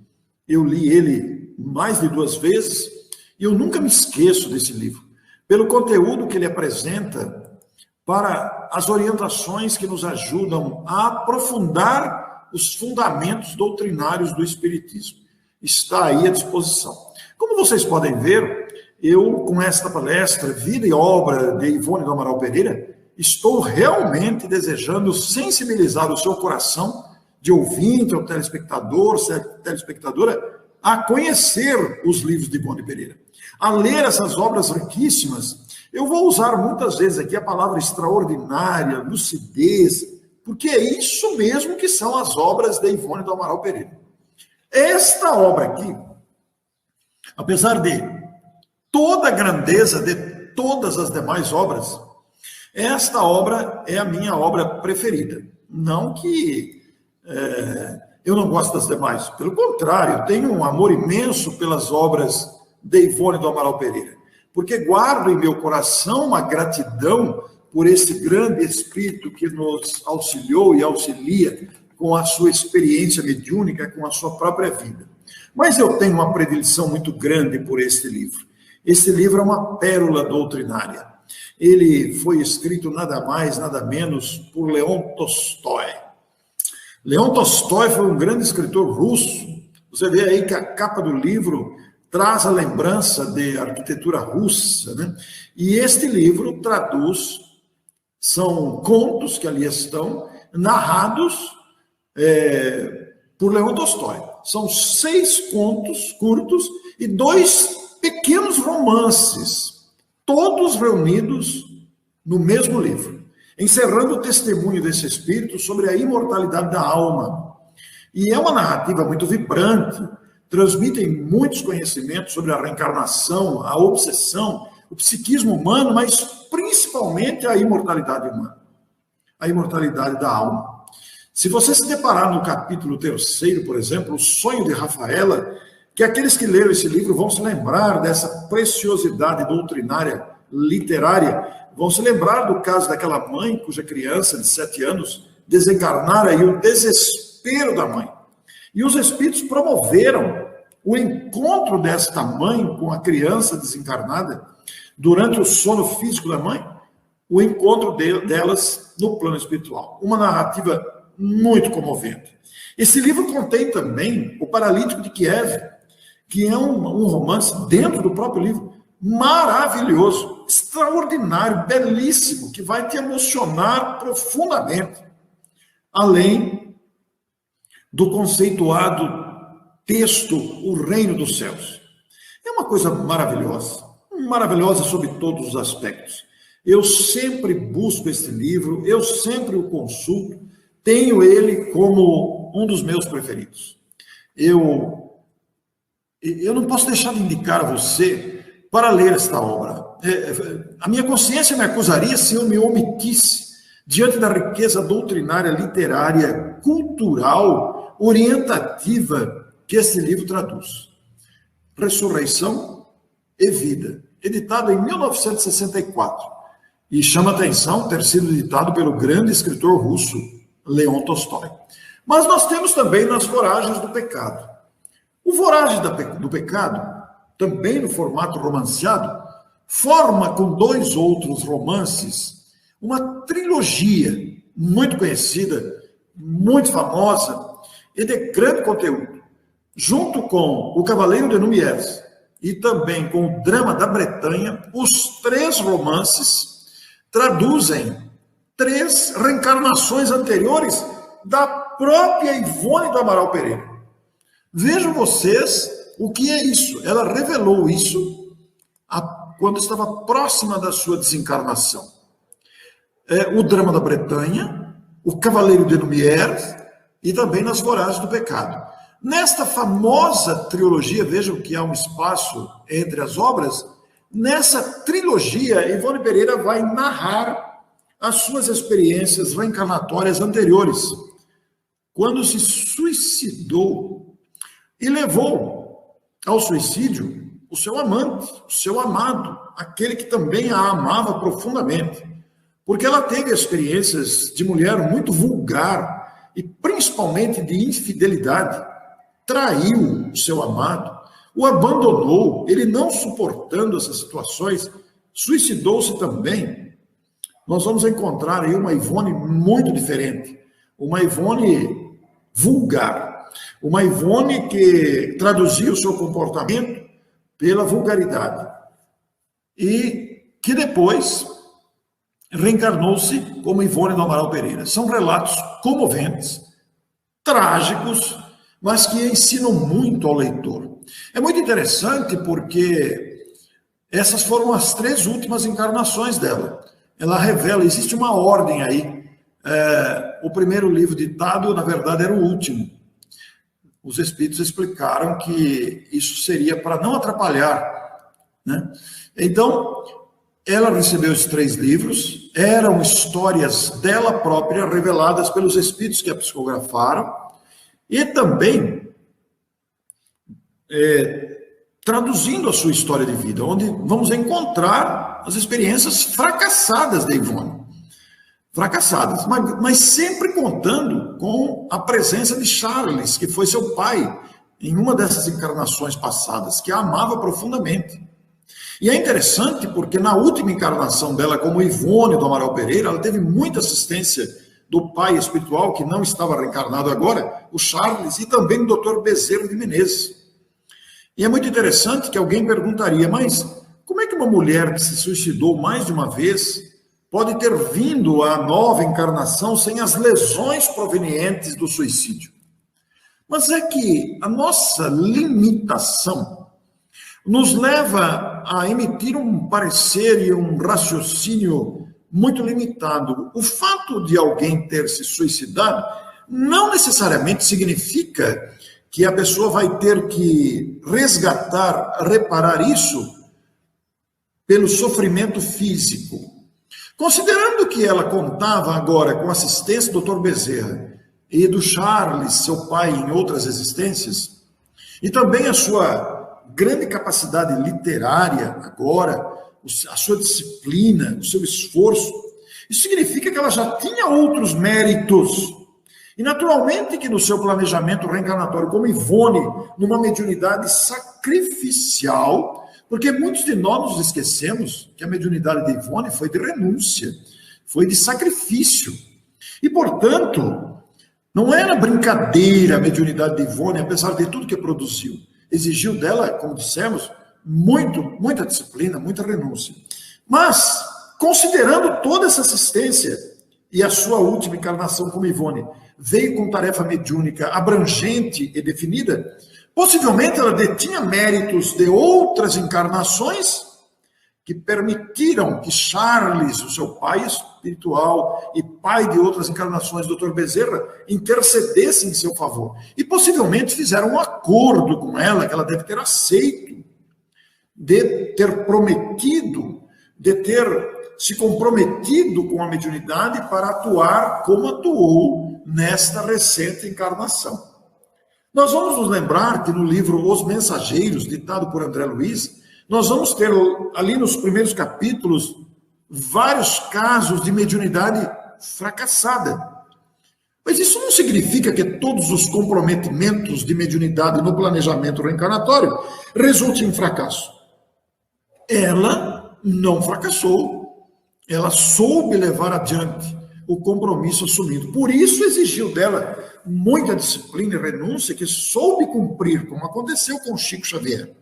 D: Eu li ele mais de 2 vezes e eu nunca me esqueço desse livro, pelo conteúdo que ele apresenta para as orientações que nos ajudam a aprofundar os fundamentos doutrinários do Espiritismo. Está aí à disposição. Como vocês podem ver, eu, com esta palestra, Vida e Obra de Ivone do Amaral Pereira, estou realmente desejando sensibilizar o seu coração de ouvinte ou telespectador, telespectadora, a conhecer os livros de Ivone Pereira, a ler essas obras riquíssimas. Eu vou usar muitas vezes aqui a palavra extraordinária, lucidez, porque é isso mesmo que são as obras de Ivone do Amaral Pereira. Esta obra aqui, apesar de toda a grandeza de todas as demais obras, esta obra é a minha obra preferida. Não que eu não gosto das demais, pelo contrário, eu tenho um amor imenso pelas obras de Ivone do Amaral Pereira, porque guardo em meu coração uma gratidão por esse grande espírito que nos auxiliou e auxilia com a sua experiência mediúnica, com a sua própria vida. Mas eu tenho uma predileção muito grande por este livro. Este livro é uma pérola doutrinária. Ele foi escrito nada mais, nada menos por Leon Tolstói. Leon Tolstói foi um grande escritor russo. Você vê aí que a capa do livro traz a lembrança de arquitetura russa, né? E este livro traduz, são contos que ali estão, narrados por Leon Tolstói. São 6 contos curtos e 2 pequenos romances, todos reunidos no mesmo livro, encerrando o testemunho desse espírito sobre a imortalidade da alma. E é uma narrativa muito vibrante, transmitem muitos conhecimentos sobre a reencarnação, a obsessão, o psiquismo humano, mas principalmente a imortalidade humana, a imortalidade da alma. Se você se deparar no capítulo 3º, por exemplo, O Sonho de Rafaela, que aqueles que leram esse livro vão se lembrar dessa preciosidade doutrinária, literária, vão se lembrar do caso daquela mãe cuja criança de 7 anos desencarnara e o desespero da mãe. E os espíritos promoveram o encontro desta mãe com a criança desencarnada durante o sono físico da mãe, o encontro delas no plano espiritual. Uma narrativa muito comovente. Esse livro contém também O Paralítico de Kiev, que é um romance dentro do próprio livro, maravilhoso, extraordinário, belíssimo, que vai te emocionar profundamente. Além do conceituado texto O Reino dos Céus. É uma coisa maravilhosa, maravilhosa sob todos os aspectos. Eu sempre busco este livro, eu sempre o consulto, tenho ele como um dos meus preferidos. Eu não posso deixar de indicar a você para ler esta obra. A minha consciência me acusaria se eu me omitisse diante da riqueza doutrinária, literária, cultural, orientativa que este livro traduz. Ressurreição e Vida, editado em 1964, e chama atenção ter sido editado pelo grande escritor russo Leon Tolstói. Mas nós temos também Nas Voragens do Pecado. O Voragem do Pecado, também no formato romanceado, forma com 2 outros romances uma trilogia muito conhecida, muito famosa e de grande conteúdo. Junto com O Cavaleiro de Númenóreas e também com O Drama da Bretanha, os 3 romances traduzem 3 reencarnações anteriores da própria Ivone do Amaral Pereira. Vejam vocês o que é isso. Ela revelou isso quando estava próxima da sua desencarnação. O Drama da Bretanha, O Cavaleiro de Númenóreas e também Nas Voragens do Pecado. Nesta famosa trilogia, vejam que há um espaço entre as obras, nessa trilogia, Ivone Pereira vai narrar as suas experiências reencarnatórias anteriores, quando se suicidou e levou ao suicídio o seu amante, o seu amado, aquele que também a amava profundamente, porque ela teve experiências de mulher muito vulgar e principalmente de infidelidade. Traiu o seu amado, o abandonou, ele não suportando essas situações, suicidou-se também. Nós vamos encontrar aí uma Ivone muito diferente, uma Ivone vulgar, uma Ivone que traduzia o seu comportamento pela vulgaridade e que depois reencarnou-se como Ivone do Amaral Pereira. São relatos comoventes, trágicos, mas que ensinam muito ao leitor. É muito interessante porque essas foram as 3 últimas encarnações dela. Ela revela, existe uma ordem aí. O primeiro livro ditado, na verdade, era o último. Os espíritos explicaram que isso seria para não atrapalhar, né? Então, ela recebeu os 3 livros, eram histórias dela própria, reveladas pelos espíritos que a psicografaram, e também traduzindo a sua história de vida, onde vamos encontrar as experiências fracassadas de Ivone. Fracassadas, mas sempre contando com a presença de Charles, que foi seu pai, em uma dessas encarnações passadas, que a amava profundamente. E é interessante porque na última encarnação dela, como Ivone do Amaral Pereira, ela teve muita assistência do pai espiritual, que não estava reencarnado agora, o Charles, e também do Dr. Bezerra de Menezes. E é muito interessante que alguém perguntaria, mas como é que uma mulher que se suicidou mais de uma vez pode ter vindo à nova encarnação sem as lesões provenientes do suicídio? Mas é que a nossa limitação nos leva a emitir um parecer e um raciocínio muito limitado. O fato de alguém ter se suicidado não necessariamente significa que a pessoa vai ter que resgatar, reparar isso pelo sofrimento físico. Considerando que ela contava agora com a assistência do Dr. Bezerra e do Charles, seu pai, em outras existências, e também a sua grande capacidade literária agora, a sua disciplina, o seu esforço, isso significa que ela já tinha outros méritos. E naturalmente que no seu planejamento reencarnatório, como Ivone, numa mediunidade sacrificial, porque muitos de nós nos esquecemos que a mediunidade de Ivone foi de renúncia, foi de sacrifício. E, portanto, não era brincadeira a mediunidade de Ivone, apesar de tudo que produziu. Exigiu dela, como dissemos, muita disciplina, muita renúncia. Mas, considerando toda essa assistência e a sua última encarnação como Ivone veio com tarefa mediúnica abrangente e definida, possivelmente ela detinha méritos de outras encarnações que permitiram que Charles, o seu pai espiritual e pai de outras encarnações, Dr. Bezerra, intercedessem em seu favor. E possivelmente fizeram um acordo com ela, que ela deve ter aceito, de ter prometido, de ter se comprometido com a mediunidade para atuar como atuou nesta recente encarnação. Nós vamos nos lembrar que no livro Os Mensageiros, ditado por André Luiz, nós vamos ter ali nos primeiros capítulos vários casos de mediunidade fracassada. Mas isso não significa que todos os comprometimentos de mediunidade no planejamento reencarnatório resultem em fracasso. Ela não fracassou, ela soube levar adiante o compromisso assumido. Por isso exigiu dela muita disciplina e renúncia que soube cumprir, como aconteceu com Chico Xavier.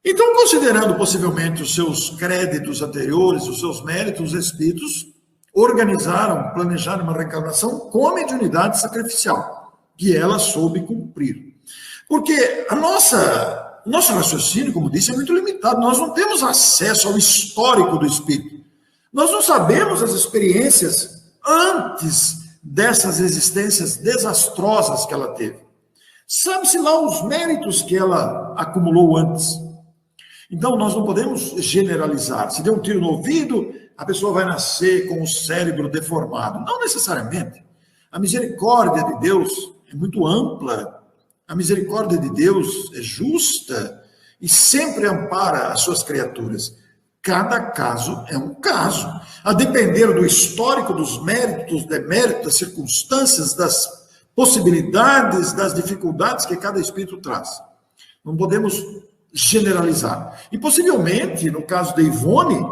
D: Então, considerando possivelmente os seus créditos anteriores, os seus méritos, os espíritos organizaram, planejaram uma reencarnação com a mediunidade sacrificial, que ela soube cumprir. Porque nosso raciocínio, como disse, é muito limitado. Nós não temos acesso ao histórico do espírito. Nós não sabemos as experiências antes dessas existências desastrosas que ela teve. Sabe-se lá os méritos que ela acumulou antes. Então, nós não podemos generalizar. Se der um tiro no ouvido, a pessoa vai nascer com o cérebro deformado. Não necessariamente. A misericórdia de Deus é muito ampla. A misericórdia de Deus é justa e sempre ampara as suas criaturas. Cada caso é um caso. A depender do histórico, dos méritos, dos deméritos, das circunstâncias, das possibilidades, das dificuldades que cada espírito traz. Não podemos generalizar. E possivelmente, no caso de Ivone,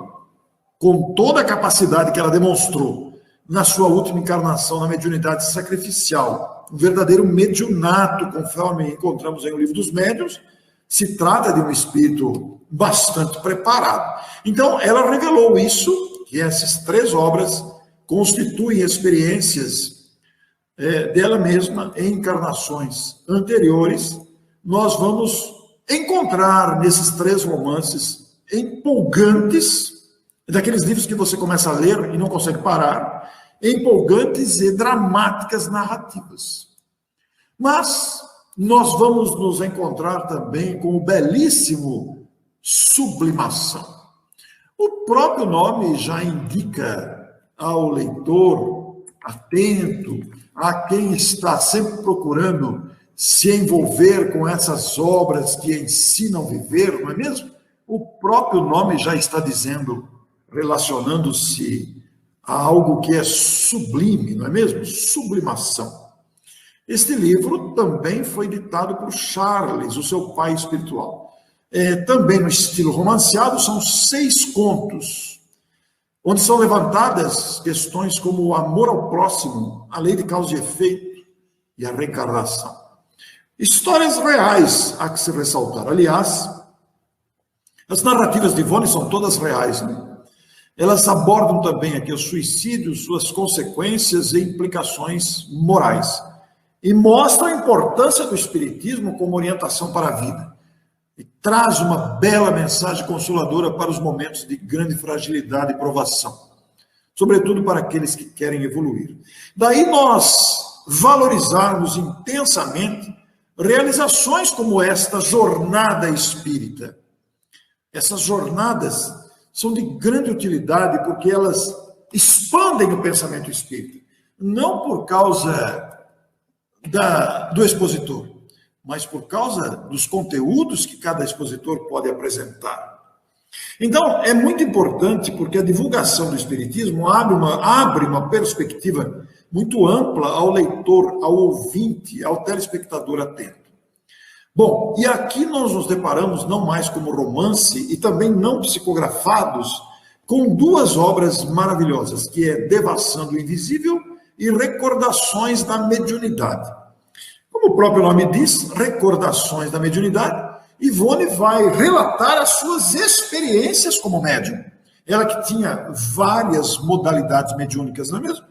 D: com toda a capacidade que ela demonstrou na sua última encarnação na mediunidade sacrificial, um verdadeiro mediunato, conforme encontramos em O Livro dos Médiuns, se trata de um espírito bastante preparado. Então, ela revelou isso, que essas 3 obras constituem experiências dela mesma em encarnações anteriores, nós vamos encontrar nesses 3 romances empolgantes, daqueles livros que você começa a ler e não consegue parar, empolgantes e dramáticas narrativas. Mas nós vamos nos encontrar também com o belíssimo Sublimação. O próprio nome já indica ao leitor atento, a quem está sempre procurando se envolver com essas obras que ensinam a viver, não é mesmo? O próprio nome já está dizendo, relacionando-se a algo que é sublime, não é mesmo? Sublimação. Este livro também foi ditado por Charles, o seu pai espiritual. Também no estilo romanceado, são 6 contos, onde são levantadas questões como o amor ao próximo, a lei de causa e efeito e a reencarnação. Histórias reais há que se ressaltar. Aliás, as narrativas de Ivone são todas reais, né? Elas abordam também aqui o suicídio, suas consequências e implicações morais. E mostram a importância do espiritismo como orientação para a vida. E traz uma bela mensagem consoladora para os momentos de grande fragilidade e provação. Sobretudo para aqueles que querem evoluir. Daí nós valorizarmos intensamente realizações como esta jornada espírita. Essas jornadas são de grande utilidade porque elas expandem o pensamento espírita. Não por causa do expositor, mas por causa dos conteúdos que cada expositor pode apresentar. Então, é muito importante porque a divulgação do Espiritismo abre uma perspectiva muito ampla ao leitor, ao ouvinte, ao telespectador atento. Bom, e aqui nós nos deparamos não mais como romance e também não psicografados com 2 obras maravilhosas, que é Devassando o Invisível e Recordações da Mediunidade. Como o próprio nome diz, Recordações da Mediunidade, Ivone vai relatar as suas experiências como médium. Ela que tinha várias modalidades mediúnicas, não é mesmo?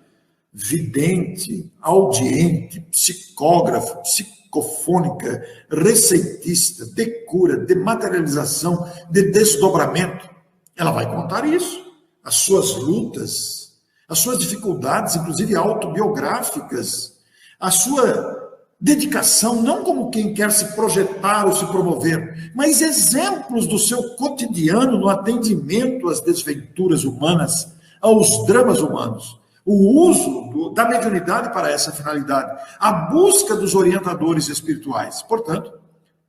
D: Vidente, audiente, psicógrafo, psicofônica, receitista, de cura, de materialização, de desdobramento. Ela vai contar isso, as suas lutas, as suas dificuldades, inclusive autobiográficas, a sua dedicação, não como quem quer se projetar ou se promover, mas exemplos do seu cotidiano no atendimento às desventuras humanas, aos dramas humanos. O uso da mediunidade para essa finalidade, a busca dos orientadores espirituais. Portanto,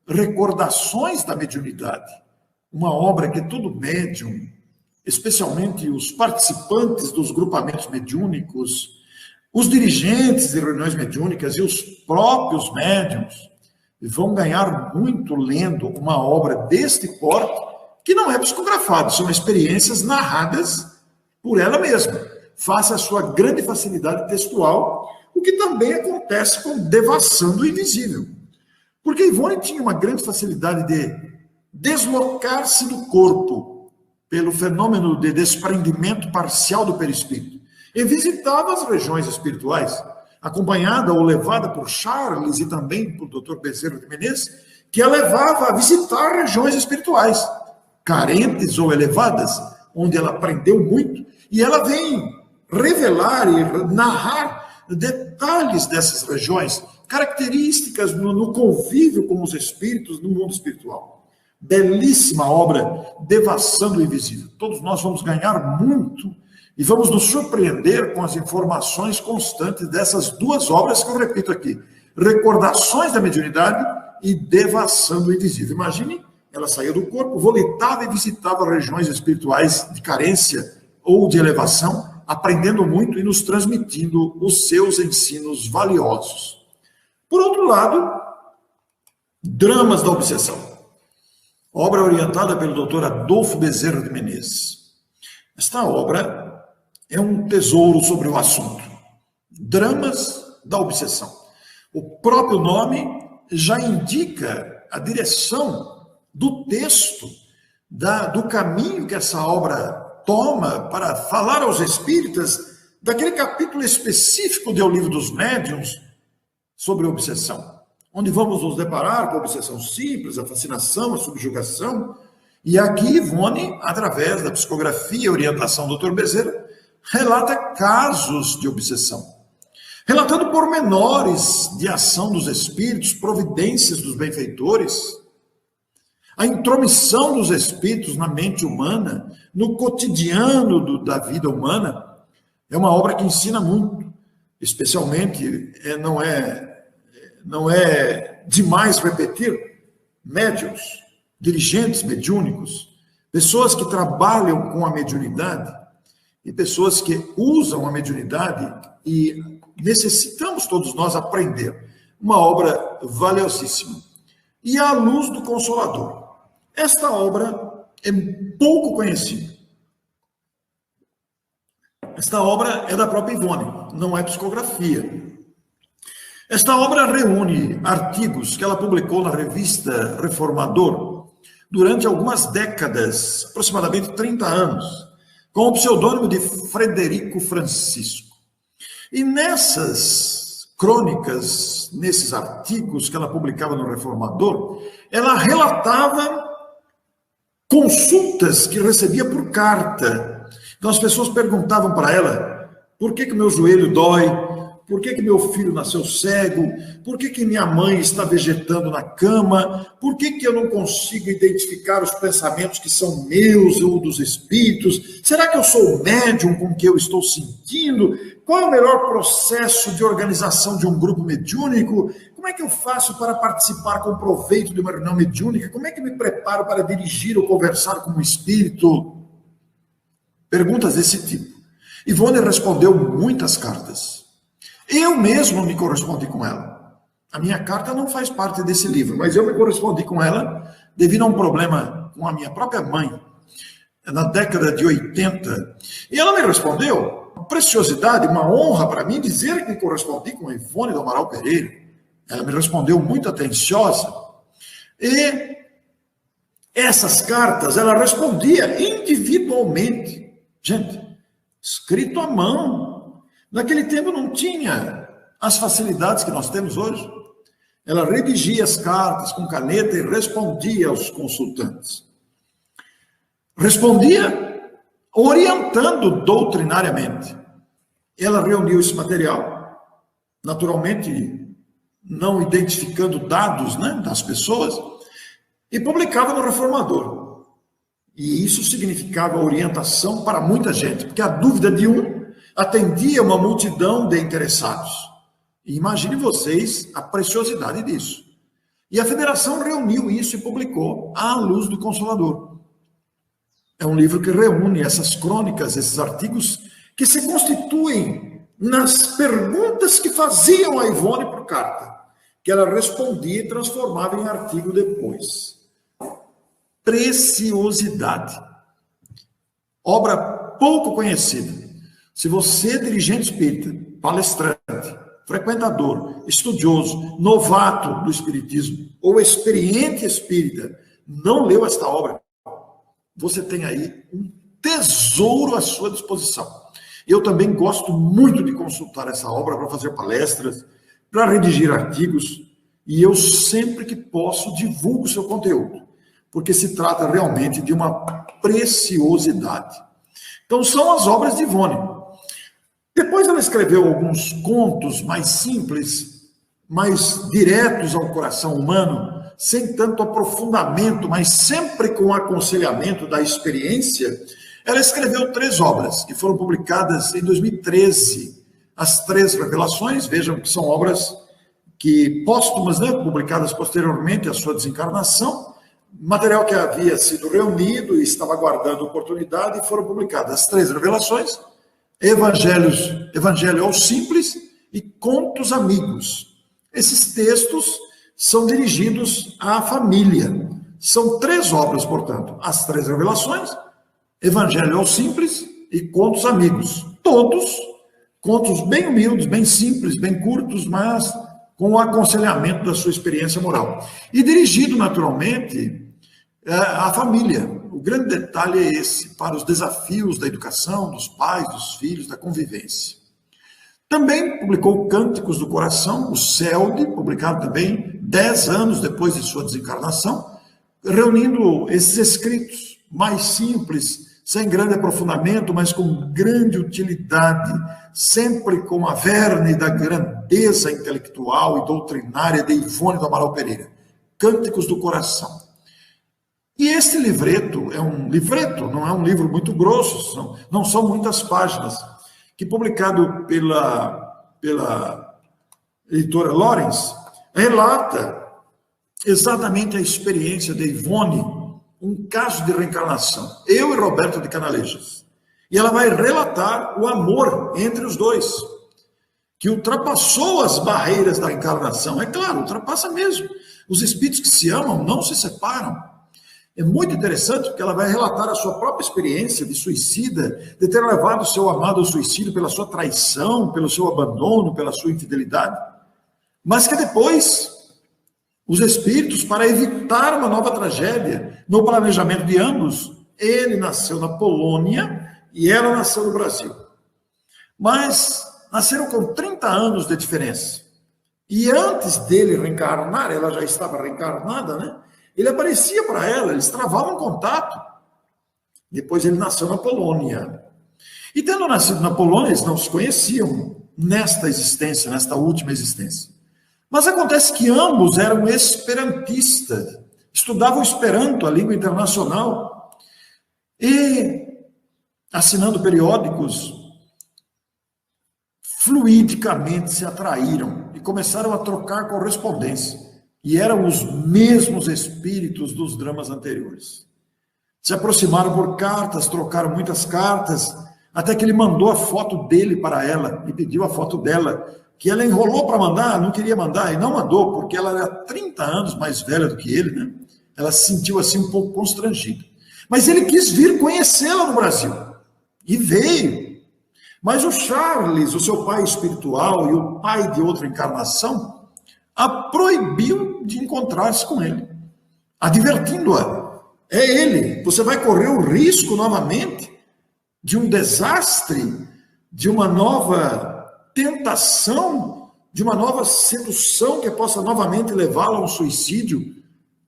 D: Recordações da Mediunidade, uma obra que todo médium, especialmente os participantes dos grupamentos mediúnicos, os dirigentes de reuniões mediúnicas e os próprios médiuns vão ganhar muito lendo uma obra deste porte, que não é psicografada, são experiências narradas por ela mesma, face à sua grande facilidade textual, o que também acontece com Devassando o Invisível. Porque Ivone tinha uma grande facilidade de deslocar-se do corpo pelo fenômeno de desprendimento parcial do perispírito e visitava as regiões espirituais, acompanhada ou levada por Charles e também por Dr. Bezerra de Menezes, que a levava a visitar regiões espirituais, carentes ou elevadas, onde ela aprendeu muito, e ela vem revelar e narrar detalhes dessas regiões, características no convívio com os espíritos no mundo espiritual. Belíssima obra, Devassando o Invisível. Todos nós vamos ganhar muito e vamos nos surpreender com as informações constantes dessas 2 obras que eu repito aqui. Recordações da Mediunidade e Devassando o Invisível. Imagine, ela saía do corpo, volitava e visitava regiões espirituais de carência ou de elevação, aprendendo muito e nos transmitindo os seus ensinos valiosos. Por outro lado, Dramas da Obsessão. Obra orientada pelo Dr. Adolfo Bezerra de Menezes. Esta obra é um tesouro sobre o assunto. Dramas da Obsessão. O próprio nome já indica a direção do texto, do caminho que essa obra toma para falar aos espíritas daquele capítulo específico do Livro dos Médiuns sobre obsessão, onde vamos nos deparar com a obsessão simples, a fascinação, a subjugação. E aqui Ivone, através da psicografia e orientação do Dr. Bezerra, relata casos de obsessão, relatando pormenores de ação dos espíritos, providências dos benfeitores, a intromissão dos espíritos na mente humana, no cotidiano da vida humana. É uma obra que ensina muito, especialmente, não é demais repetir, médiuns, dirigentes mediúnicos, pessoas que trabalham com a mediunidade e pessoas que usam a mediunidade, e necessitamos todos nós aprender. Uma obra valiosíssima. E A Luz do Consolador. Esta obra é pouco conhecida. Esta obra é da própria Ivone, não é psicografia. Esta obra reúne artigos que ela publicou na revista Reformador durante algumas décadas, aproximadamente 30 anos, com o pseudônimo de Frederico Francisco. E nessas crônicas, nesses artigos que ela publicava no Reformador, ela relatava consultas que recebia por carta. Então as pessoas perguntavam para ela: por que meu joelho dói? Por que meu filho nasceu cego? Por que minha mãe está vegetando na cama? Por que eu não consigo identificar os pensamentos que são meus ou dos espíritos? Será que eu sou o médium com que eu estou sentindo? Qual é o melhor processo de organização de um grupo mediúnico? Como é que eu faço para participar com proveito de uma reunião mediúnica? Como é que me preparo para dirigir ou conversar com um espírito? Perguntas desse tipo. Ivone respondeu muitas cartas. Eu mesmo me correspondi com ela. A minha carta não faz parte desse livro, mas eu me correspondi com ela devido a um problema com a minha própria mãe, na década de 80. E ela me respondeu, uma preciosidade, uma honra para mim dizer que me correspondi com a Ivone do Amaral Pereira. Ela me respondeu muito atenciosa. E essas cartas ela respondia individualmente. Gente, escrito à mão. Naquele tempo não tinha as facilidades que nós temos hoje. Ela redigia as cartas com caneta e respondia aos consultantes. Respondia orientando doutrinariamente. Ela reuniu esse material, naturalmente não identificando dados, né, das pessoas, e publicava no Reformador. E isso significava orientação para muita gente, porque a dúvida de um atendia uma multidão de interessados. E imagine vocês a preciosidade disso. E a Federação reuniu isso e publicou A Luz do Consolador. É um livro que reúne essas crônicas, esses artigos, que se constituem nas perguntas que faziam a Ivone por carta, que ela respondia e transformava em artigo depois. Preciosidade. Obra pouco conhecida. Se você é dirigente espírita, palestrante, frequentador, estudioso, novato do espiritismo ou experiente espírita, não leu esta obra, você tem aí um tesouro à sua disposição. Eu também gosto muito de consultar essa obra para fazer palestras, para redigir artigos, e eu sempre que posso divulgo o seu conteúdo, porque se trata realmente de uma preciosidade. Então são as obras de Ivone. Depois ela escreveu alguns contos mais simples, mais diretos ao coração humano, sem tanto aprofundamento, mas sempre com aconselhamento da experiência. Ela escreveu 3 obras, que foram publicadas em 2013. As 3 revelações, vejam que são obras que póstumas, né, publicadas posteriormente à sua desencarnação, material que havia sido reunido e estava aguardando oportunidade, e foram publicadas as 3 revelações, Evangelho ao Simples e Contos Amigos. Esses textos são dirigidos à família. São 3 obras, portanto, as 3 revelações, Evangelho ao Simples e Contos Amigos. Todos contos bem humildes, bem simples, bem curtos, mas com o aconselhamento da sua experiência moral. E dirigido, naturalmente, à família. o grande detalhe é esse, para os desafios da educação, dos pais, dos filhos, da convivência. Também publicou Cânticos do Coração, o CELD, publicado também 10 anos depois de sua desencarnação, reunindo esses escritos mais simples, sem grande aprofundamento, mas com grande utilidade, sempre com a verne da grandeza intelectual e doutrinária de Ivone do Amaral Pereira. Cânticos do Coração. E este livreto é um livreto, não é um livro muito grosso, não são muitas páginas, que publicado pela editora Lawrence, relata exatamente a experiência de Ivone, um caso de reencarnação, eu e Roberto de Canalejas. E ela vai relatar o amor entre os dois, que ultrapassou as barreiras da encarnação. É claro, ultrapassa mesmo. Os espíritos que se amam não se separam. É muito interessante porque ela vai relatar a sua própria experiência de suicida, de ter levado o seu amado ao suicídio pela sua traição, pelo seu abandono, pela sua infidelidade. Mas que depois, os espíritos, para evitar uma nova tragédia, no planejamento de ambos, ele nasceu na Polônia e ela nasceu no Brasil. Mas nasceram com 30 anos de diferença. E antes dele reencarnar, ela já estava reencarnada, né? Ele aparecia para ela, eles travavam contato. Depois ele nasceu na Polônia. E tendo nascido na Polônia, eles não se conheciam nesta existência, nesta última existência. Mas acontece que ambos eram esperantistas, estudavam Esperanto, a língua internacional, e, assinando periódicos, fluidicamente se atraíram e começaram a trocar correspondência. E eram os mesmos espíritos dos dramas anteriores. Se aproximaram por cartas, trocaram muitas cartas, até que ele mandou a foto dele para ela e pediu a foto dela, que ela enrolou para mandar, não queria mandar, e não mandou, porque ela era 30 anos mais velha do que ele, né? Ela se sentiu assim um pouco constrangida. Mas ele quis vir conhecê-la no Brasil, e veio. Mas o Charles, o seu pai espiritual e o pai de outra encarnação, a proibiu de encontrar-se com ele, advertindo-a. É ele, você vai correr o risco novamente de um desastre, de uma nova tentação, de uma nova sedução que possa novamente levá-lo a um suicídio,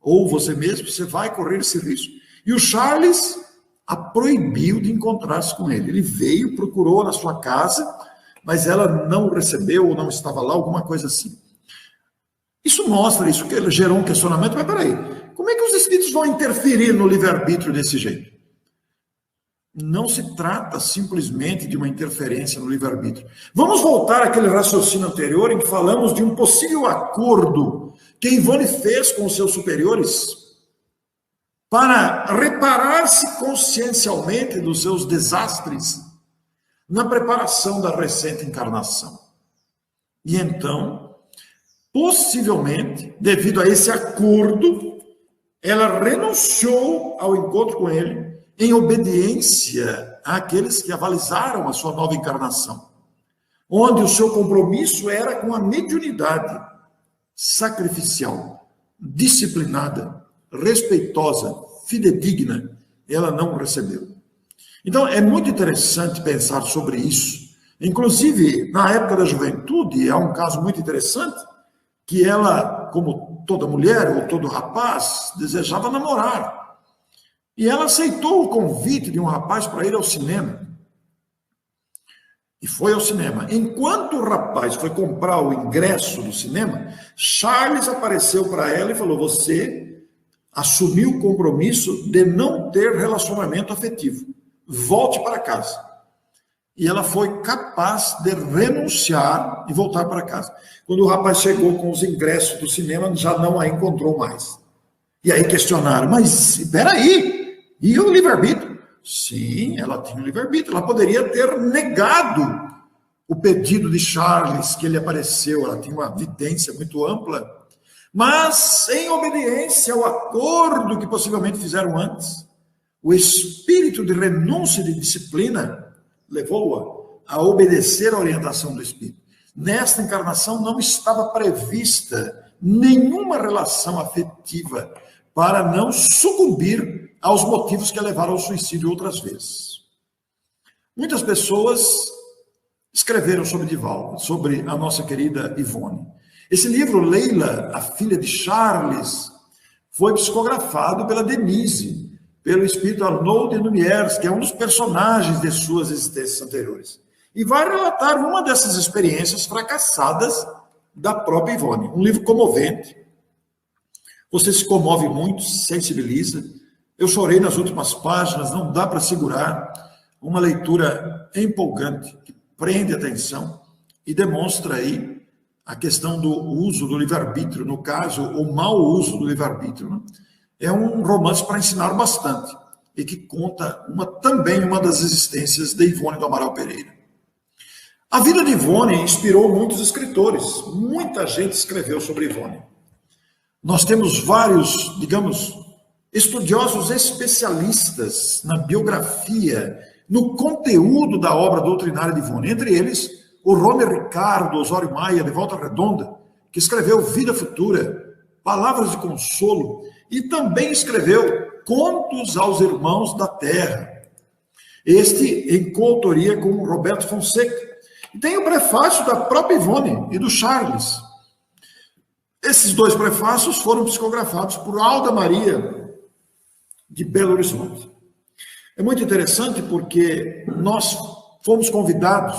D: ou você mesmo, você vai correr esse risco. E o Charles a proibiu de encontrar-se com ele. Ele veio, procurou na sua casa, mas ela não o recebeu, ou não estava lá, alguma coisa assim. Isso mostra, isso que gerou um questionamento, mas peraí, como é que os espíritos vão interferir no livre-arbítrio desse jeito? Não se trata simplesmente de uma interferência no livre-arbítrio. Vamos voltar àquele raciocínio anterior em que falamos de um possível acordo que Ivone fez com os seus superiores para reparar-se consciencialmente dos seus desastres na preparação da recente encarnação. E então, possivelmente, devido a esse acordo, ela renunciou ao encontro com ele em obediência àqueles que avalizaram a sua nova encarnação, onde o seu compromisso era com a mediunidade sacrificial, disciplinada, respeitosa, fidedigna. Ela não recebeu. Então, é muito interessante pensar sobre isso. Inclusive, na época da juventude, há um caso muito interessante, que ela, como toda mulher ou todo rapaz, desejava namorar. E ela aceitou o convite de um rapaz para ir ao cinema. E foi ao cinema. Enquanto o rapaz foi comprar o ingresso do cinema, Charles apareceu para ela e falou: você assumiu o compromisso de não ter relacionamento afetivo. Volte para casa. E ela foi capaz de renunciar e voltar para casa. Quando o rapaz chegou com os ingressos do cinema, já não a encontrou mais. E aí questionaram: mas espera aí, e o livre-arbítrio? Sim, ela tinha o livre-arbítrio. Ela poderia ter negado o pedido de Charles, que ele apareceu. Ela tinha uma vidência muito ampla. Mas, em obediência ao acordo que possivelmente fizeram antes, o espírito de renúncia e de disciplina levou-a a obedecer a orientação do Espírito. Nesta encarnação não estava prevista nenhuma relação afetiva para não sucumbir aos motivos que a levaram ao suicídio outras vezes. Muitas pessoas escreveram sobre Divaldo, sobre a nossa querida Ivone. Esse livro, Leila, a filha de Charles, foi psicografado pela Denise, pelo espírito Arnaud de Lumières, que é um dos personagens de suas existências anteriores. E vai relatar uma dessas experiências fracassadas da própria Ivone. Um livro comovente. Você se comove muito, se sensibiliza. Eu chorei nas últimas páginas, não dá para segurar. Uma leitura empolgante, que prende a atenção e demonstra aí a questão do uso do livre-arbítrio, no caso, o mau uso do livre-arbítrio, né? É um romance para ensinar bastante e que conta também uma das existências de Ivone do Amaral Pereira. A vida de Ivone inspirou muitos escritores. Muita gente escreveu sobre Ivone. Nós temos vários, digamos, estudiosos especialistas na biografia, no conteúdo da obra doutrinária de Ivone. Entre eles, o Romer Ricardo Osório Maia, de Volta Redonda, que escreveu Vida Futura, Palavras de Consolo, e também escreveu Contos aos Irmãos da Terra. Este em coautoria com Roberto Fonseca. E tem o prefácio da própria Ivone e do Charles. Esses dois prefácios foram psicografados por Alda Maria, de Belo Horizonte. É muito interessante porque nós fomos convidados,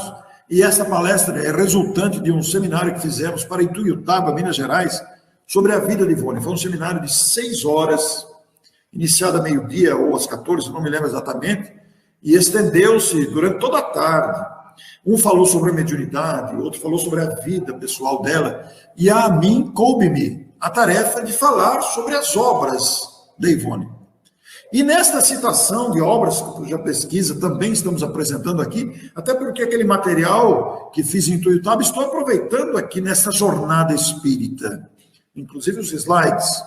D: e essa palestra é resultante de um seminário que fizemos para Ituiutaba, Minas Gerais, sobre a vida de Ivone. Foi um seminário de 6 horas, iniciado a meio-dia ou às 14, não me lembro exatamente, e estendeu-se durante toda a tarde. Um falou sobre a mediunidade, outro falou sobre a vida pessoal dela, e a mim coube-me a tarefa de falar sobre as obras de Ivone. E nesta citação de obras, cuja pesquisa também estamos apresentando aqui, até porque aquele material que fiz em Ituiutaba, estou aproveitando aqui nessa jornada espírita, inclusive os slides.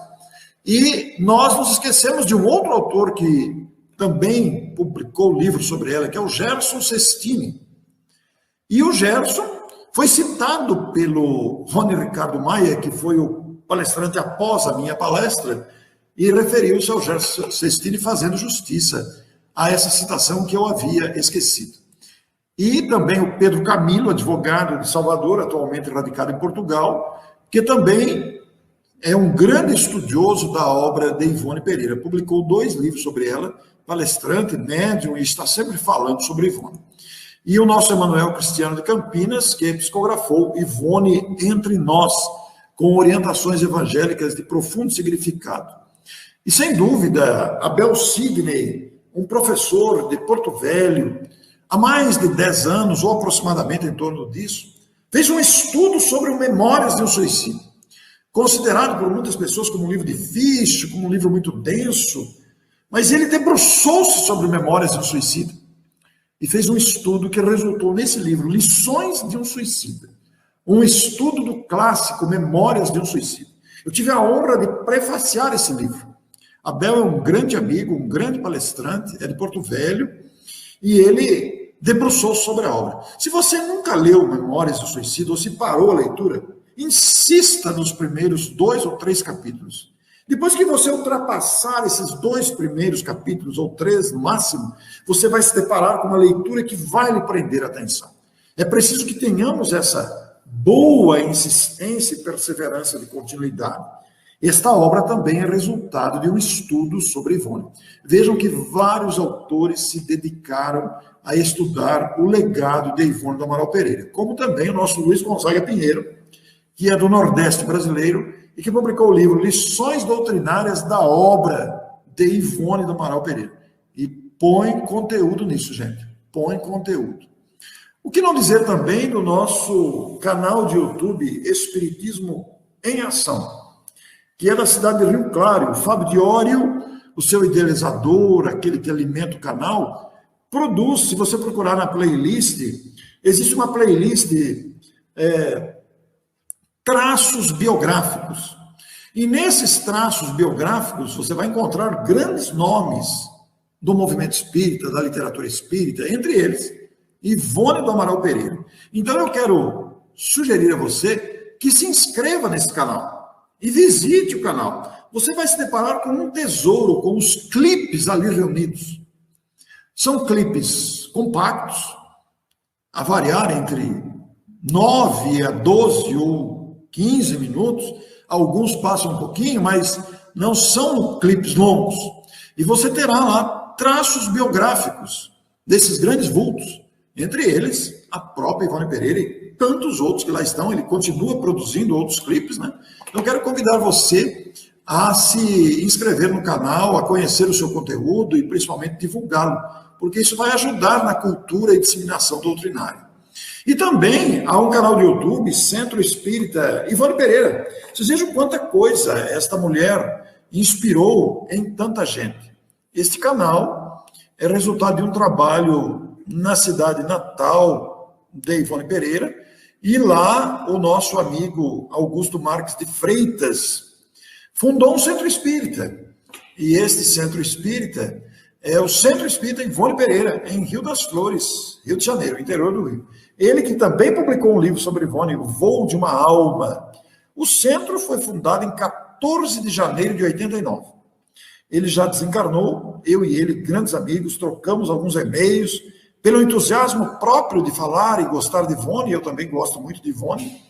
D: E nós nos esquecemos de um outro autor que também publicou livro sobre ela, que é o Gerson Sestini. E o Gerson foi citado pelo Rony Ricardo Maia, que foi o palestrante após a minha palestra, e referiu-se ao Gerson Sestini fazendo justiça a essa citação que eu havia esquecido. E também o Pedro Camilo, advogado de Salvador, atualmente radicado em Portugal, que também é um grande estudioso da obra de Ivone Pereira. Publicou 2 livros sobre ela, palestrante, médium, e está sempre falando sobre Ivone. E o nosso Emanuel Cristiano de Campinas, que psicografou Ivone Entre Nós, com orientações evangélicas de profundo significado. E, sem dúvida, Abel Sidney, um professor de Porto Velho, há mais de 10 anos, ou aproximadamente em torno disso, fez um estudo sobre o Memórias de um Suicídio, considerado por muitas pessoas como um livro difícil, como um livro muito denso, mas ele debruçou-se sobre Memórias de um Suicídio e fez um estudo que resultou nesse livro, Lições de um Suicida, um estudo do clássico Memórias de um Suicídio. Eu tive a honra de prefaciar esse livro. Abel é um grande amigo, um grande palestrante, é de Porto Velho, e ele debruçou sobre a obra. Se você nunca leu Memórias do Suicídio, ou se parou a leitura, insista nos primeiros 2 ou 3 capítulos. Depois que você ultrapassar esses 2 primeiros capítulos, ou 3 no máximo, você vai se deparar com uma leitura que vai lhe prender a atenção. É preciso que tenhamos essa boa insistência e perseverança de continuidade. Esta obra também é resultado de um estudo sobre Ivone. Vejam que vários autores se dedicaram a estudar o legado de Ivone do Amaral Pereira, como também o nosso Luiz Gonzaga Pinheiro, que é do Nordeste brasileiro, e que publicou o livro Lições Doutrinárias da Obra de Ivone do Amaral Pereira. E põe conteúdo nisso, gente. Põe conteúdo. O que não dizer também do nosso canal de YouTube Espiritismo em Ação, que é da cidade de Rio Claro. O Fábio Diório, o seu idealizador, aquele que alimenta o canal, produz, se você procurar na playlist, existe uma playlist de traços biográficos. E nesses traços biográficos você vai encontrar grandes nomes do movimento espírita, da literatura espírita, entre eles Ivone do Amaral Pereira. Então eu quero sugerir a você que se inscreva nesse canal e visite o canal, você vai se deparar com um tesouro, com os clipes ali reunidos. São clipes compactos, a variar entre 9 a 12 ou 15 minutos. Alguns passam um pouquinho, mas não são clipes longos. E você terá lá traços biográficos desses grandes vultos. Entre eles, a própria Ivone Pereira e tantos outros que lá estão. Ele continua produzindo outros clipes, né? Então, quero convidar você a se inscrever no canal, a conhecer o seu conteúdo e principalmente divulgá-lo, porque isso vai ajudar na cultura e disseminação doutrinária. E também há um canal do YouTube, Centro Espírita Ivone Pereira. Vocês vejam quanta coisa esta mulher inspirou em tanta gente. Este canal é resultado de um trabalho na cidade natal de Ivone Pereira, e lá o nosso amigo Augusto Marques de Freitas fundou um centro espírita. E este centro espírita é o Centro Espírita Ivone Pereira, em Rio das Flores, Rio de Janeiro, interior do Rio. Ele que também publicou um livro sobre Ivone, O Voo de uma Alma. O centro foi fundado em 14 de janeiro de 89. Ele já desencarnou, eu e ele, grandes amigos, trocamos alguns e-mails, pelo entusiasmo próprio de falar e gostar de Ivone. Eu também gosto muito de Ivone.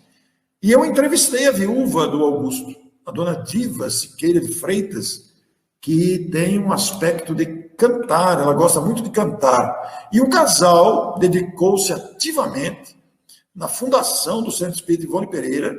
D: E eu entrevistei a viúva do Augusto, a dona Diva Siqueira de Freitas, que tem um aspecto de cantar, ela gosta muito de cantar. E o casal dedicou-se ativamente na fundação do Centro Espírita Ivone Pereira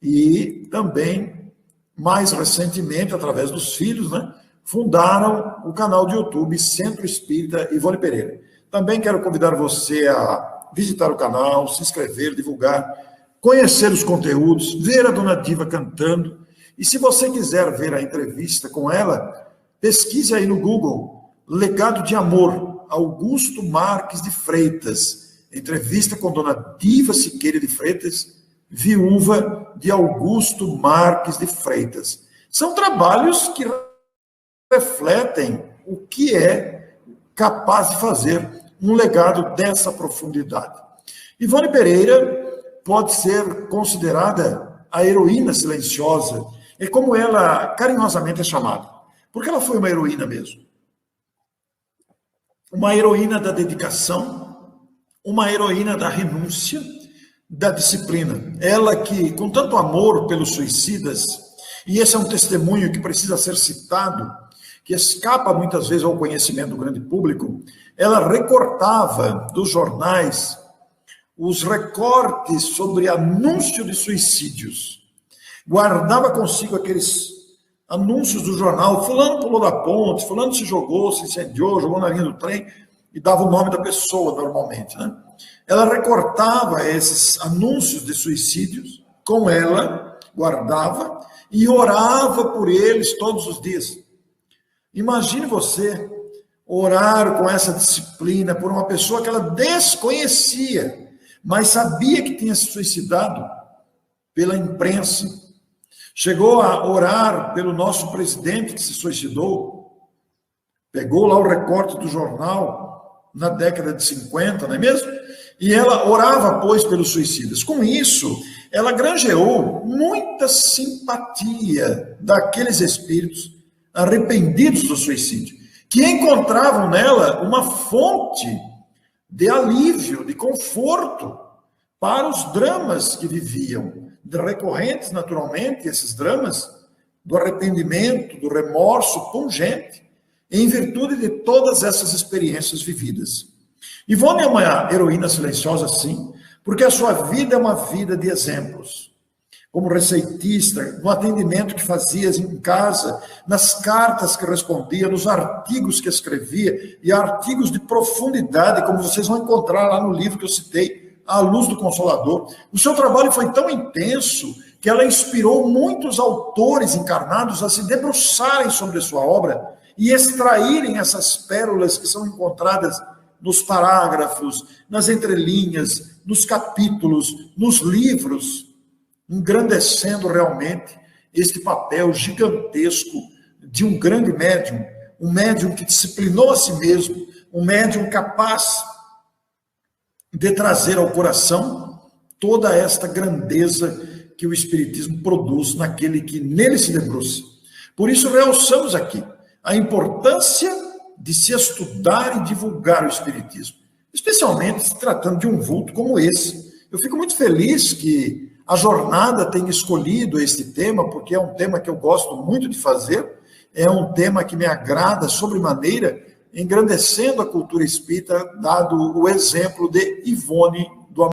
D: e também, mais recentemente, através dos filhos, né, fundaram o canal de YouTube Centro Espírita Ivone Pereira. Também quero convidar você a visitar o canal, se inscrever, divulgar, conhecer os conteúdos, ver a dona Diva cantando. E se você quiser ver a entrevista com ela, pesquise aí no Google, Legado de Amor, Augusto Marques de Freitas. Entrevista com dona Diva Siqueira de Freitas, viúva de Augusto Marques de Freitas. São trabalhos que refletem o que é capaz de fazer um legado dessa profundidade. Ivone Pereira pode ser considerada a heroína silenciosa, é como ela carinhosamente é chamada, porque ela foi uma heroína mesmo. Uma heroína da dedicação, uma heroína da renúncia, da disciplina. Ela que, com tanto amor pelos suicidas, e esse é um testemunho que precisa ser citado, que escapa muitas vezes ao conhecimento do grande público, ela recortava dos jornais os recortes sobre anúncio de suicídios. Guardava consigo aqueles anúncios do jornal, fulano pulou da ponte, fulano se jogou, se incendiou, jogou na linha do trem, e dava o nome da pessoa normalmente, né? Ela recortava esses anúncios de suicídios, com ela, guardava, e orava por eles todos os dias. Imagine você orar com essa disciplina por uma pessoa que ela desconhecia, mas sabia que tinha se suicidado pela imprensa. Chegou a orar pelo nosso presidente que se suicidou. Pegou lá o recorte do jornal na década de 50, não é mesmo? E ela orava, pois, pelos suicidas. Com isso, ela granjeou muita simpatia daqueles espíritos arrependidos do suicídio, que encontravam nela uma fonte de alívio, de conforto para os dramas que viviam, recorrentes naturalmente, esses dramas do arrependimento, do remorso pungente, em virtude de todas essas experiências vividas. Ivone é uma heroína silenciosa, sim, porque a sua vida é uma vida de exemplos. Como receitista, no atendimento que fazia em casa, nas cartas que respondia, nos artigos que escrevia, e artigos de profundidade, como vocês vão encontrar lá no livro que eu citei, A Luz do Consolador. O seu trabalho foi tão intenso que ela inspirou muitos autores encarnados a se debruçarem sobre a sua obra e extraírem essas pérolas que são encontradas nos parágrafos, nas entrelinhas, nos capítulos, nos livros, engrandecendo realmente este papel gigantesco de um grande médium, um médium que disciplinou a si mesmo, um médium capaz de trazer ao coração toda esta grandeza que o Espiritismo produz naquele que nele se debruça. Por isso, realçamos aqui a importância de se estudar e divulgar o Espiritismo, especialmente se tratando de um vulto como esse. Eu fico muito feliz que a jornada tenha escolhido este tema, porque é um tema que eu gosto muito de fazer, é um tema que me agrada sobremaneira, engrandecendo a cultura espírita, dado o exemplo de Ivone do Amaral.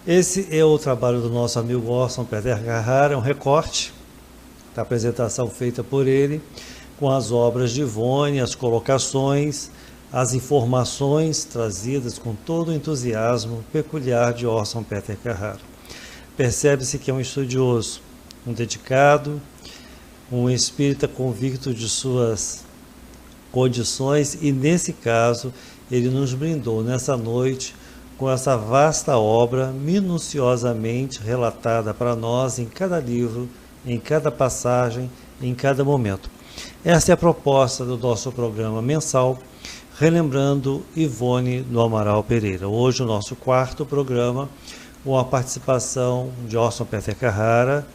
C: Esse é o trabalho do nosso amigo Orson Peter Carrara, um recorte da apresentação feita por ele, com as obras de Ivone, as colocações, as informações trazidas com todo o entusiasmo peculiar de Orson Peter Carrara. Percebe-se que é um estudioso, um dedicado, um espírita convicto de suas condições e, nesse caso, ele nos brindou nessa noite com essa vasta obra minuciosamente relatada para nós em cada livro, em cada passagem, em cada momento. Essa é a proposta do nosso programa mensal, relembrando Ivone do Amaral Pereira. Hoje o nosso quarto programa, com a participação de Orson Peter Carrara,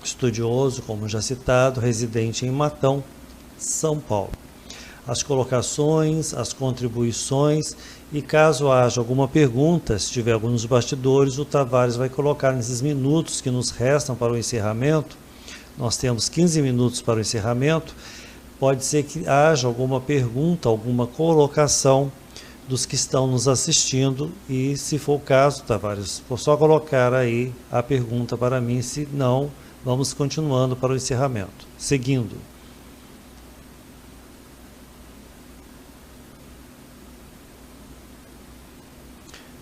C: estudioso, como já citado, residente em Matão, São Paulo. As colocações, as contribuições e caso haja alguma pergunta, se tiver algum nos bastidores, o Tavares vai colocar nesses minutos que nos restam para o encerramento. Nós temos 15 minutos para o encerramento. Pode ser que haja alguma pergunta, alguma colocação dos que estão nos assistindo e, se for o caso, Tavares, vou só colocar aí a pergunta para mim, se não, vamos continuando para o encerramento. Seguindo.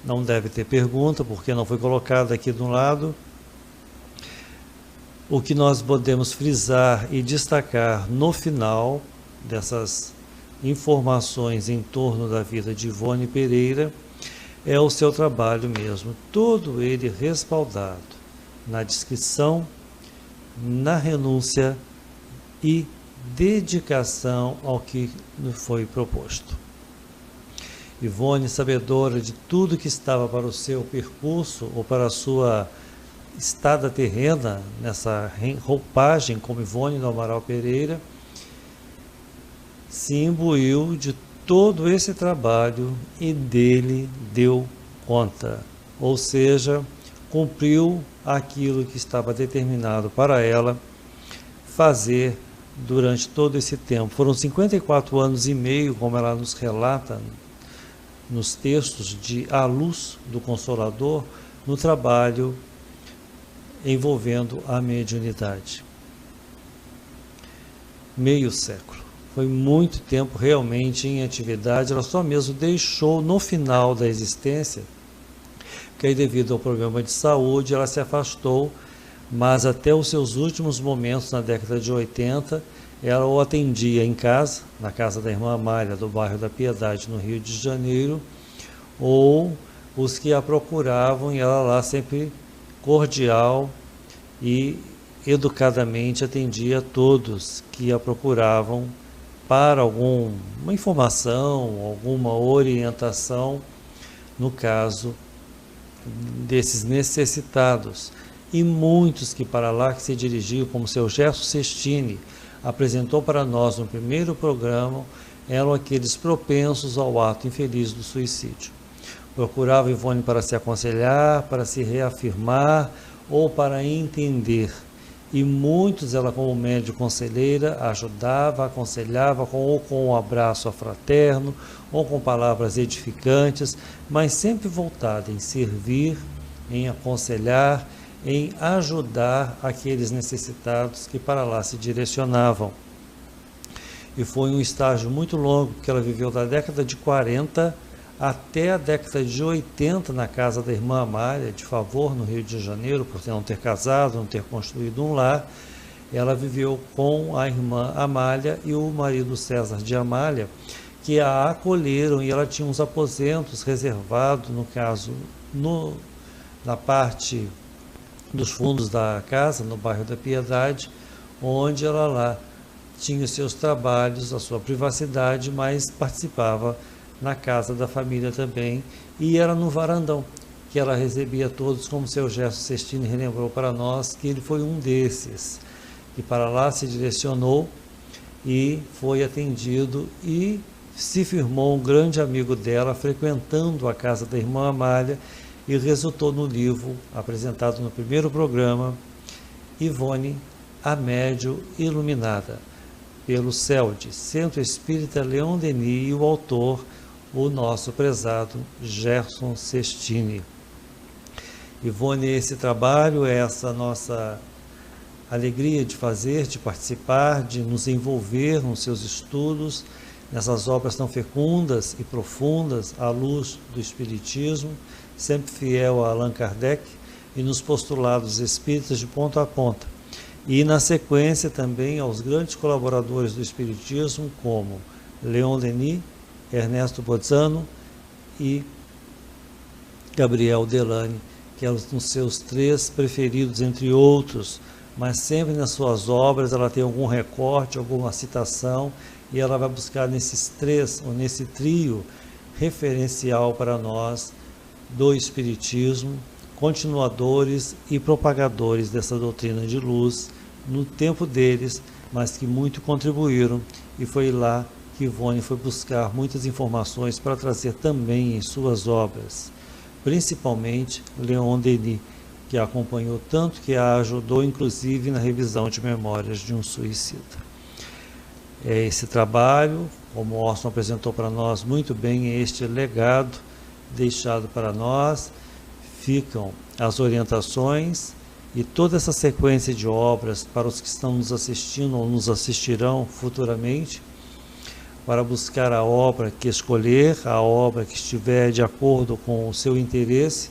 C: Não deve ter pergunta, porque não foi colocado aqui do lado. O que nós podemos frisar e destacar no final dessas informações em torno da vida de Ivone Pereira é o seu trabalho mesmo, todo ele respaldado na descrição, na renúncia e dedicação ao que foi proposto. Ivone, sabedora de tudo que estava para o seu percurso ou para a sua estada terrena, nessa roupagem como Ivone do Amaral Pereira, se imbuiu de todo esse trabalho e dele deu conta, ou seja, cumpriu aquilo que estava determinado para ela fazer durante todo esse tempo. Foram 54 anos e meio, como ela nos relata nos textos de A Luz do Consolador, no trabalho envolvendo a mediunidade. Meio século. Foi muito tempo realmente em atividade, ela só mesmo deixou no final da existência, que aí devido ao problema de saúde ela se afastou, mas até os seus últimos momentos na década de 80, ela o atendia em casa, na casa da irmã Amália, do bairro da Piedade, no Rio de Janeiro, ou os que a procuravam, e ela lá sempre cordial e educadamente atendia a todos que a procuravam para alguma informação, alguma orientação, no caso desses necessitados. E muitos que para lá que se dirigiam, como seu Gerson Sestini apresentou para nós no primeiro programa, eram aqueles propensos ao ato infeliz do suicídio. Procurava Ivone para se aconselhar, para se reafirmar ou para entender. E muitos, ela como médium conselheira, ajudava, aconselhava ou com um abraço fraterno, ou com palavras edificantes, mas sempre voltada em servir, em aconselhar, em ajudar aqueles necessitados que para lá se direcionavam. E foi um estágio muito longo, porque ela viveu da década de 40 até a década de 80 na casa da irmã Amália, de Favor, no Rio de Janeiro, por não ter casado, não ter construído um lar. Ela viveu com a irmã Amália e o marido César de Amália, que a acolheram, e ela tinha uns aposentos reservados, no caso, na parte dos fundos da casa, no bairro da Piedade, onde ela lá tinha os seus trabalhos, a sua privacidade, mas participava na casa da família também, e era no varandão que ela recebia todos, como seu Gerson Sestini relembrou para nós, que ele foi um desses, que para lá se direcionou e foi atendido e se firmou um grande amigo dela, frequentando a casa da irmã Amália, e resultou no livro apresentado no primeiro programa, Ivone, a Médio Iluminada, pelo CELD, Centro Espírita Leon Denis, e o autor, o nosso prezado Gerson Sestini. Ivone, esse trabalho, essa nossa alegria de fazer, de participar, de nos envolver nos seus estudos, nessas obras tão fecundas e profundas, à luz do Espiritismo, sempre fiel a Allan Kardec e nos postulados espíritas de ponta a ponta. E na sequência também aos grandes colaboradores do Espiritismo, como Leon Denis, Ernesto Bozzano e Gabriel Delane, que eram os seus 3 preferidos, entre outros, mas sempre nas suas obras ela tem algum recorte, alguma citação, e ela vai buscar nesses 3, ou nesse trio, referencial para nós do Espiritismo, continuadores e propagadores dessa doutrina de luz, no tempo deles, mas que muito contribuíram, e foi lá que Ivone foi buscar muitas informações para trazer também em suas obras, principalmente Leon Denis, que a acompanhou tanto que a ajudou inclusive na revisão de Memórias de um Suicida. É esse trabalho, como o Orson apresentou para nós muito bem, este legado deixado para nós, ficam as orientações e toda essa sequência de obras para os que estão nos assistindo ou nos assistirão futuramente, para buscar a obra que escolher, a obra que estiver de acordo com o seu interesse,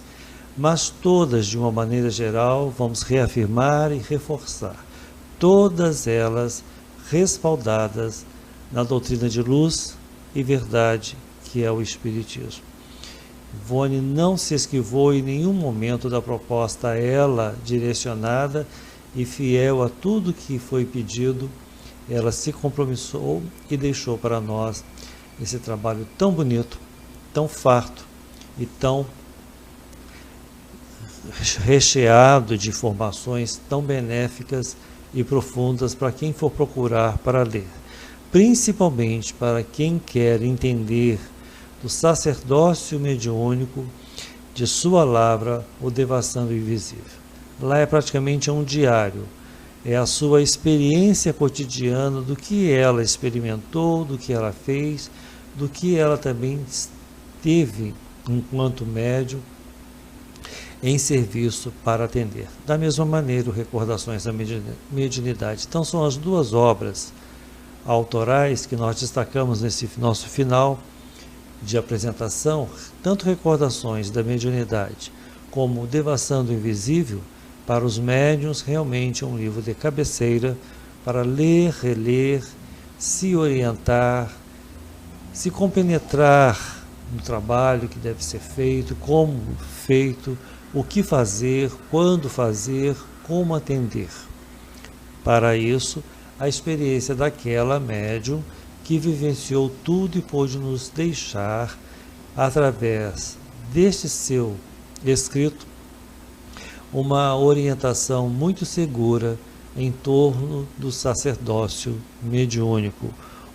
C: mas todas, de uma maneira geral, vamos reafirmar e reforçar, todas elas respaldadas na doutrina de luz e verdade, que é o Espiritismo. Ivone não se esquivou em nenhum momento da proposta a ela direcionada, e fiel a tudo que foi pedido, ela se compromissou e deixou para nós esse trabalho tão bonito, tão farto e tão recheado de informações tão benéficas e profundas para quem for procurar para ler, principalmente para quem quer entender do sacerdócio mediúnico, de sua lavra, o Devassando Invisível. Lá é praticamente um diário, é a sua experiência cotidiana do que ela experimentou, do que ela fez, do que ela também teve enquanto médium em serviço para atender. Da mesma maneira, o Recordações da Mediunidade. Então são as 2 obras autorais que nós destacamos nesse nosso final de apresentação, tanto Recordações da Mediunidade como Devassando Invisível. Para os médiuns, realmente é um livro de cabeceira para ler, reler, se orientar, se compenetrar no trabalho que deve ser feito, como feito, o que fazer, quando fazer, como atender. Para isso, a experiência daquela médium que vivenciou tudo e pôde nos deixar, através deste seu escrito, uma orientação muito segura em torno do sacerdócio mediúnico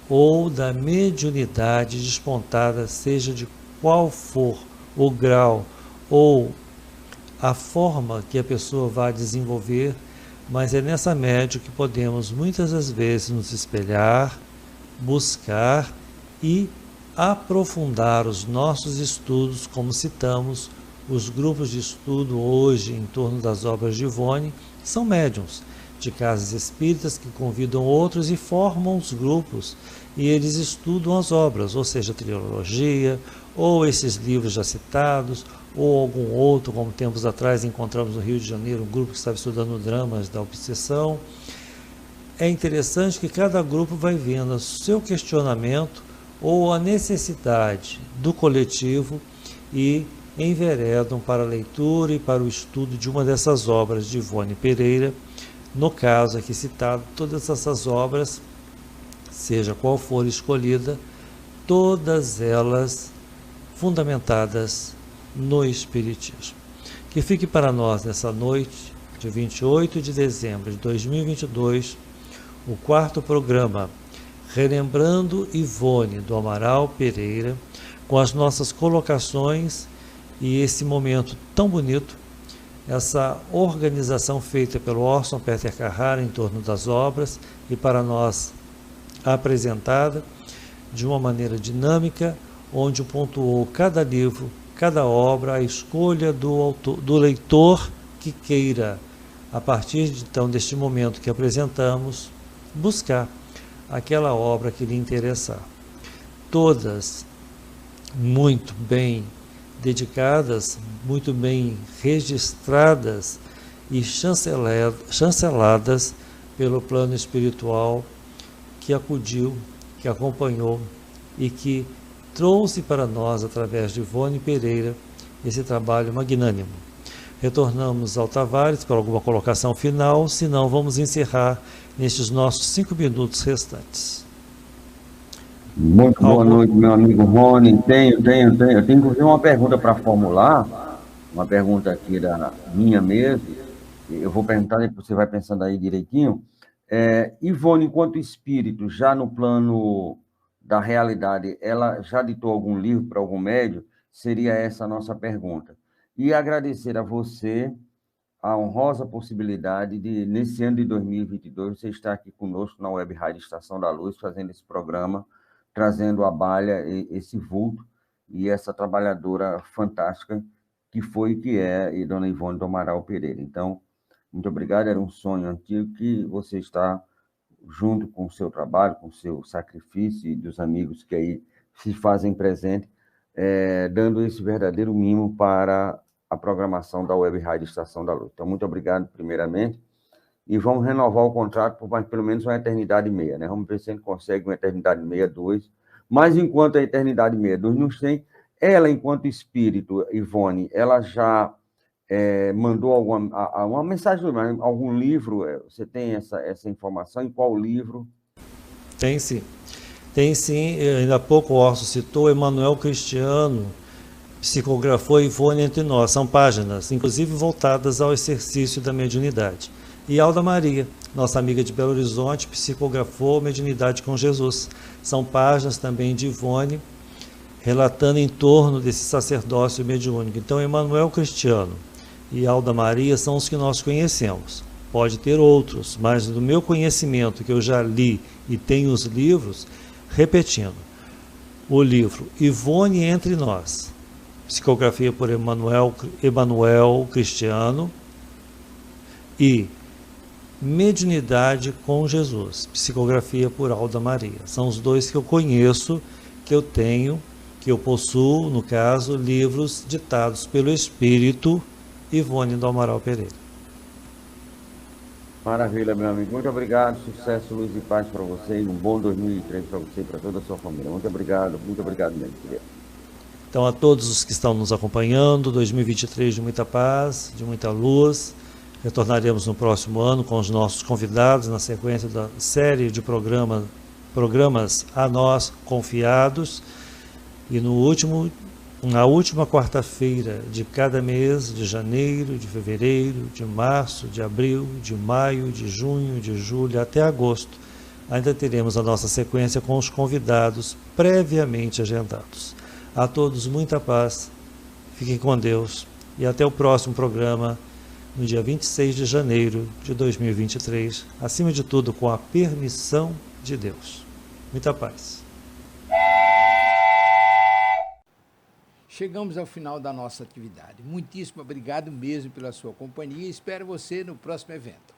C: ou da mediunidade despontada, seja de qual for o grau ou a forma que a pessoa vai desenvolver, mas é nessa média que podemos muitas das vezes nos espelhar, buscar e aprofundar os nossos estudos, como citamos. Os grupos de estudo hoje em torno das obras de Ivone são médiuns de casas espíritas que convidam outros e formam os grupos, e eles estudam as obras, ou seja, a trilogia, ou esses livros já citados, ou algum outro, como tempos atrás encontramos no Rio de Janeiro um grupo que estava estudando dramas da obsessão. É interessante que cada grupo vai vendo o seu questionamento ou a necessidade do coletivo e enveredam para a leitura e para o estudo de uma dessas obras de Ivone Pereira. No caso aqui citado, todas essas obras seja qual for escolhida, todas elas fundamentadas no Espiritismo. Que fique para nós nessa noite, de 28 de dezembro de 2022, o 4º programa Relembrando Ivone, do Amaral Pereira, com as nossas colocações e esse momento tão bonito, essa organização feita pelo Orson Peter Carrara em torno das obras e para nós apresentada de uma maneira dinâmica, onde pontuou cada livro, cada obra, a escolha do leitor que queira, a partir então deste momento que apresentamos, buscar aquela obra que lhe interessar. Todas muito bem dedicadas, muito bem registradas e chanceladas pelo plano espiritual que acudiu, que acompanhou e que trouxe para nós, através de Ivone Pereira, esse trabalho magnânimo. Retornamos ao Tavares para alguma colocação final, senão vamos encerrar nestes nossos 5 minutos restantes.
E: Muito boa noite, meu amigo Rony. Eu tenho inclusive uma pergunta para formular, uma pergunta aqui da minha mesmo. Eu vou perguntar, depois você vai pensando aí direitinho. Ivone, enquanto espírito, já no plano da realidade, ela já ditou algum livro para algum médium? Seria essa a nossa pergunta. E agradecer a você a honrosa possibilidade de, nesse ano de 2022, você estar aqui conosco na Web Rádio Estação da Luz, fazendo esse programa, trazendo à baila esse vulto e essa trabalhadora fantástica que foi e que é e Dona Ivone do Amaral Pereira. Então, muito obrigado, era um sonho antigo que você está junto com o seu trabalho, com o seu sacrifício e dos amigos que aí se fazem presente, dando esse verdadeiro mimo para a programação da Web Rádio Estação da Luz. Então, muito obrigado, primeiramente, e vamos renovar o contrato por mais, pelo menos uma eternidade e meia, né? Vamos ver se a gente consegue uma eternidade e meia, 2, mas enquanto a eternidade e meia, 2 não tem, ela, enquanto espírito, Ivone, ela já mandou uma mensagem, algum livro, você tem essa informação, em qual livro?
C: Tem sim, ainda há pouco o Orson citou, Emanuel Cristiano psicografou Ivone Entre Nós, são páginas, inclusive voltadas ao exercício da mediunidade. E Alda Maria, nossa amiga de Belo Horizonte, psicografou Mediunidade com Jesus. São páginas também de Ivone, relatando em torno desse sacerdócio mediúnico. Então, Emanuel Cristiano e Alda Maria são os que nós conhecemos. Pode ter outros, mas do meu conhecimento, que eu já li e tenho os livros, repetindo, o livro Ivone Entre Nós, psicografia por Emanuel Cristiano, e Mediunidade com Jesus, psicografia por Alda Maria. São os dois que eu conheço, que eu tenho, que eu possuo, no caso, livros ditados pelo Espírito Ivone do Amaral Pereira.
E: Maravilha, meu amigo. Muito obrigado. Sucesso, luz e paz para você. E um bom 2003 para você e para toda a sua família. Muito obrigado mesmo, querido.
C: Então, a todos os que estão nos acompanhando, 2023 de muita paz, de muita luz. Retornaremos no próximo ano com os nossos convidados na sequência da série de programas a nós confiados. E na última quarta-feira de cada mês, de janeiro, de fevereiro, de março, de abril, de maio, de junho, de julho até agosto, ainda teremos a nossa sequência com os convidados previamente agendados. A todos muita paz, fiquem com Deus e até o próximo programa, no dia 26 de janeiro de 2023, acima de tudo com a permissão de Deus. Muita paz.
A: Chegamos ao final da nossa atividade. Muitíssimo obrigado mesmo pela sua companhia e espero você no próximo evento.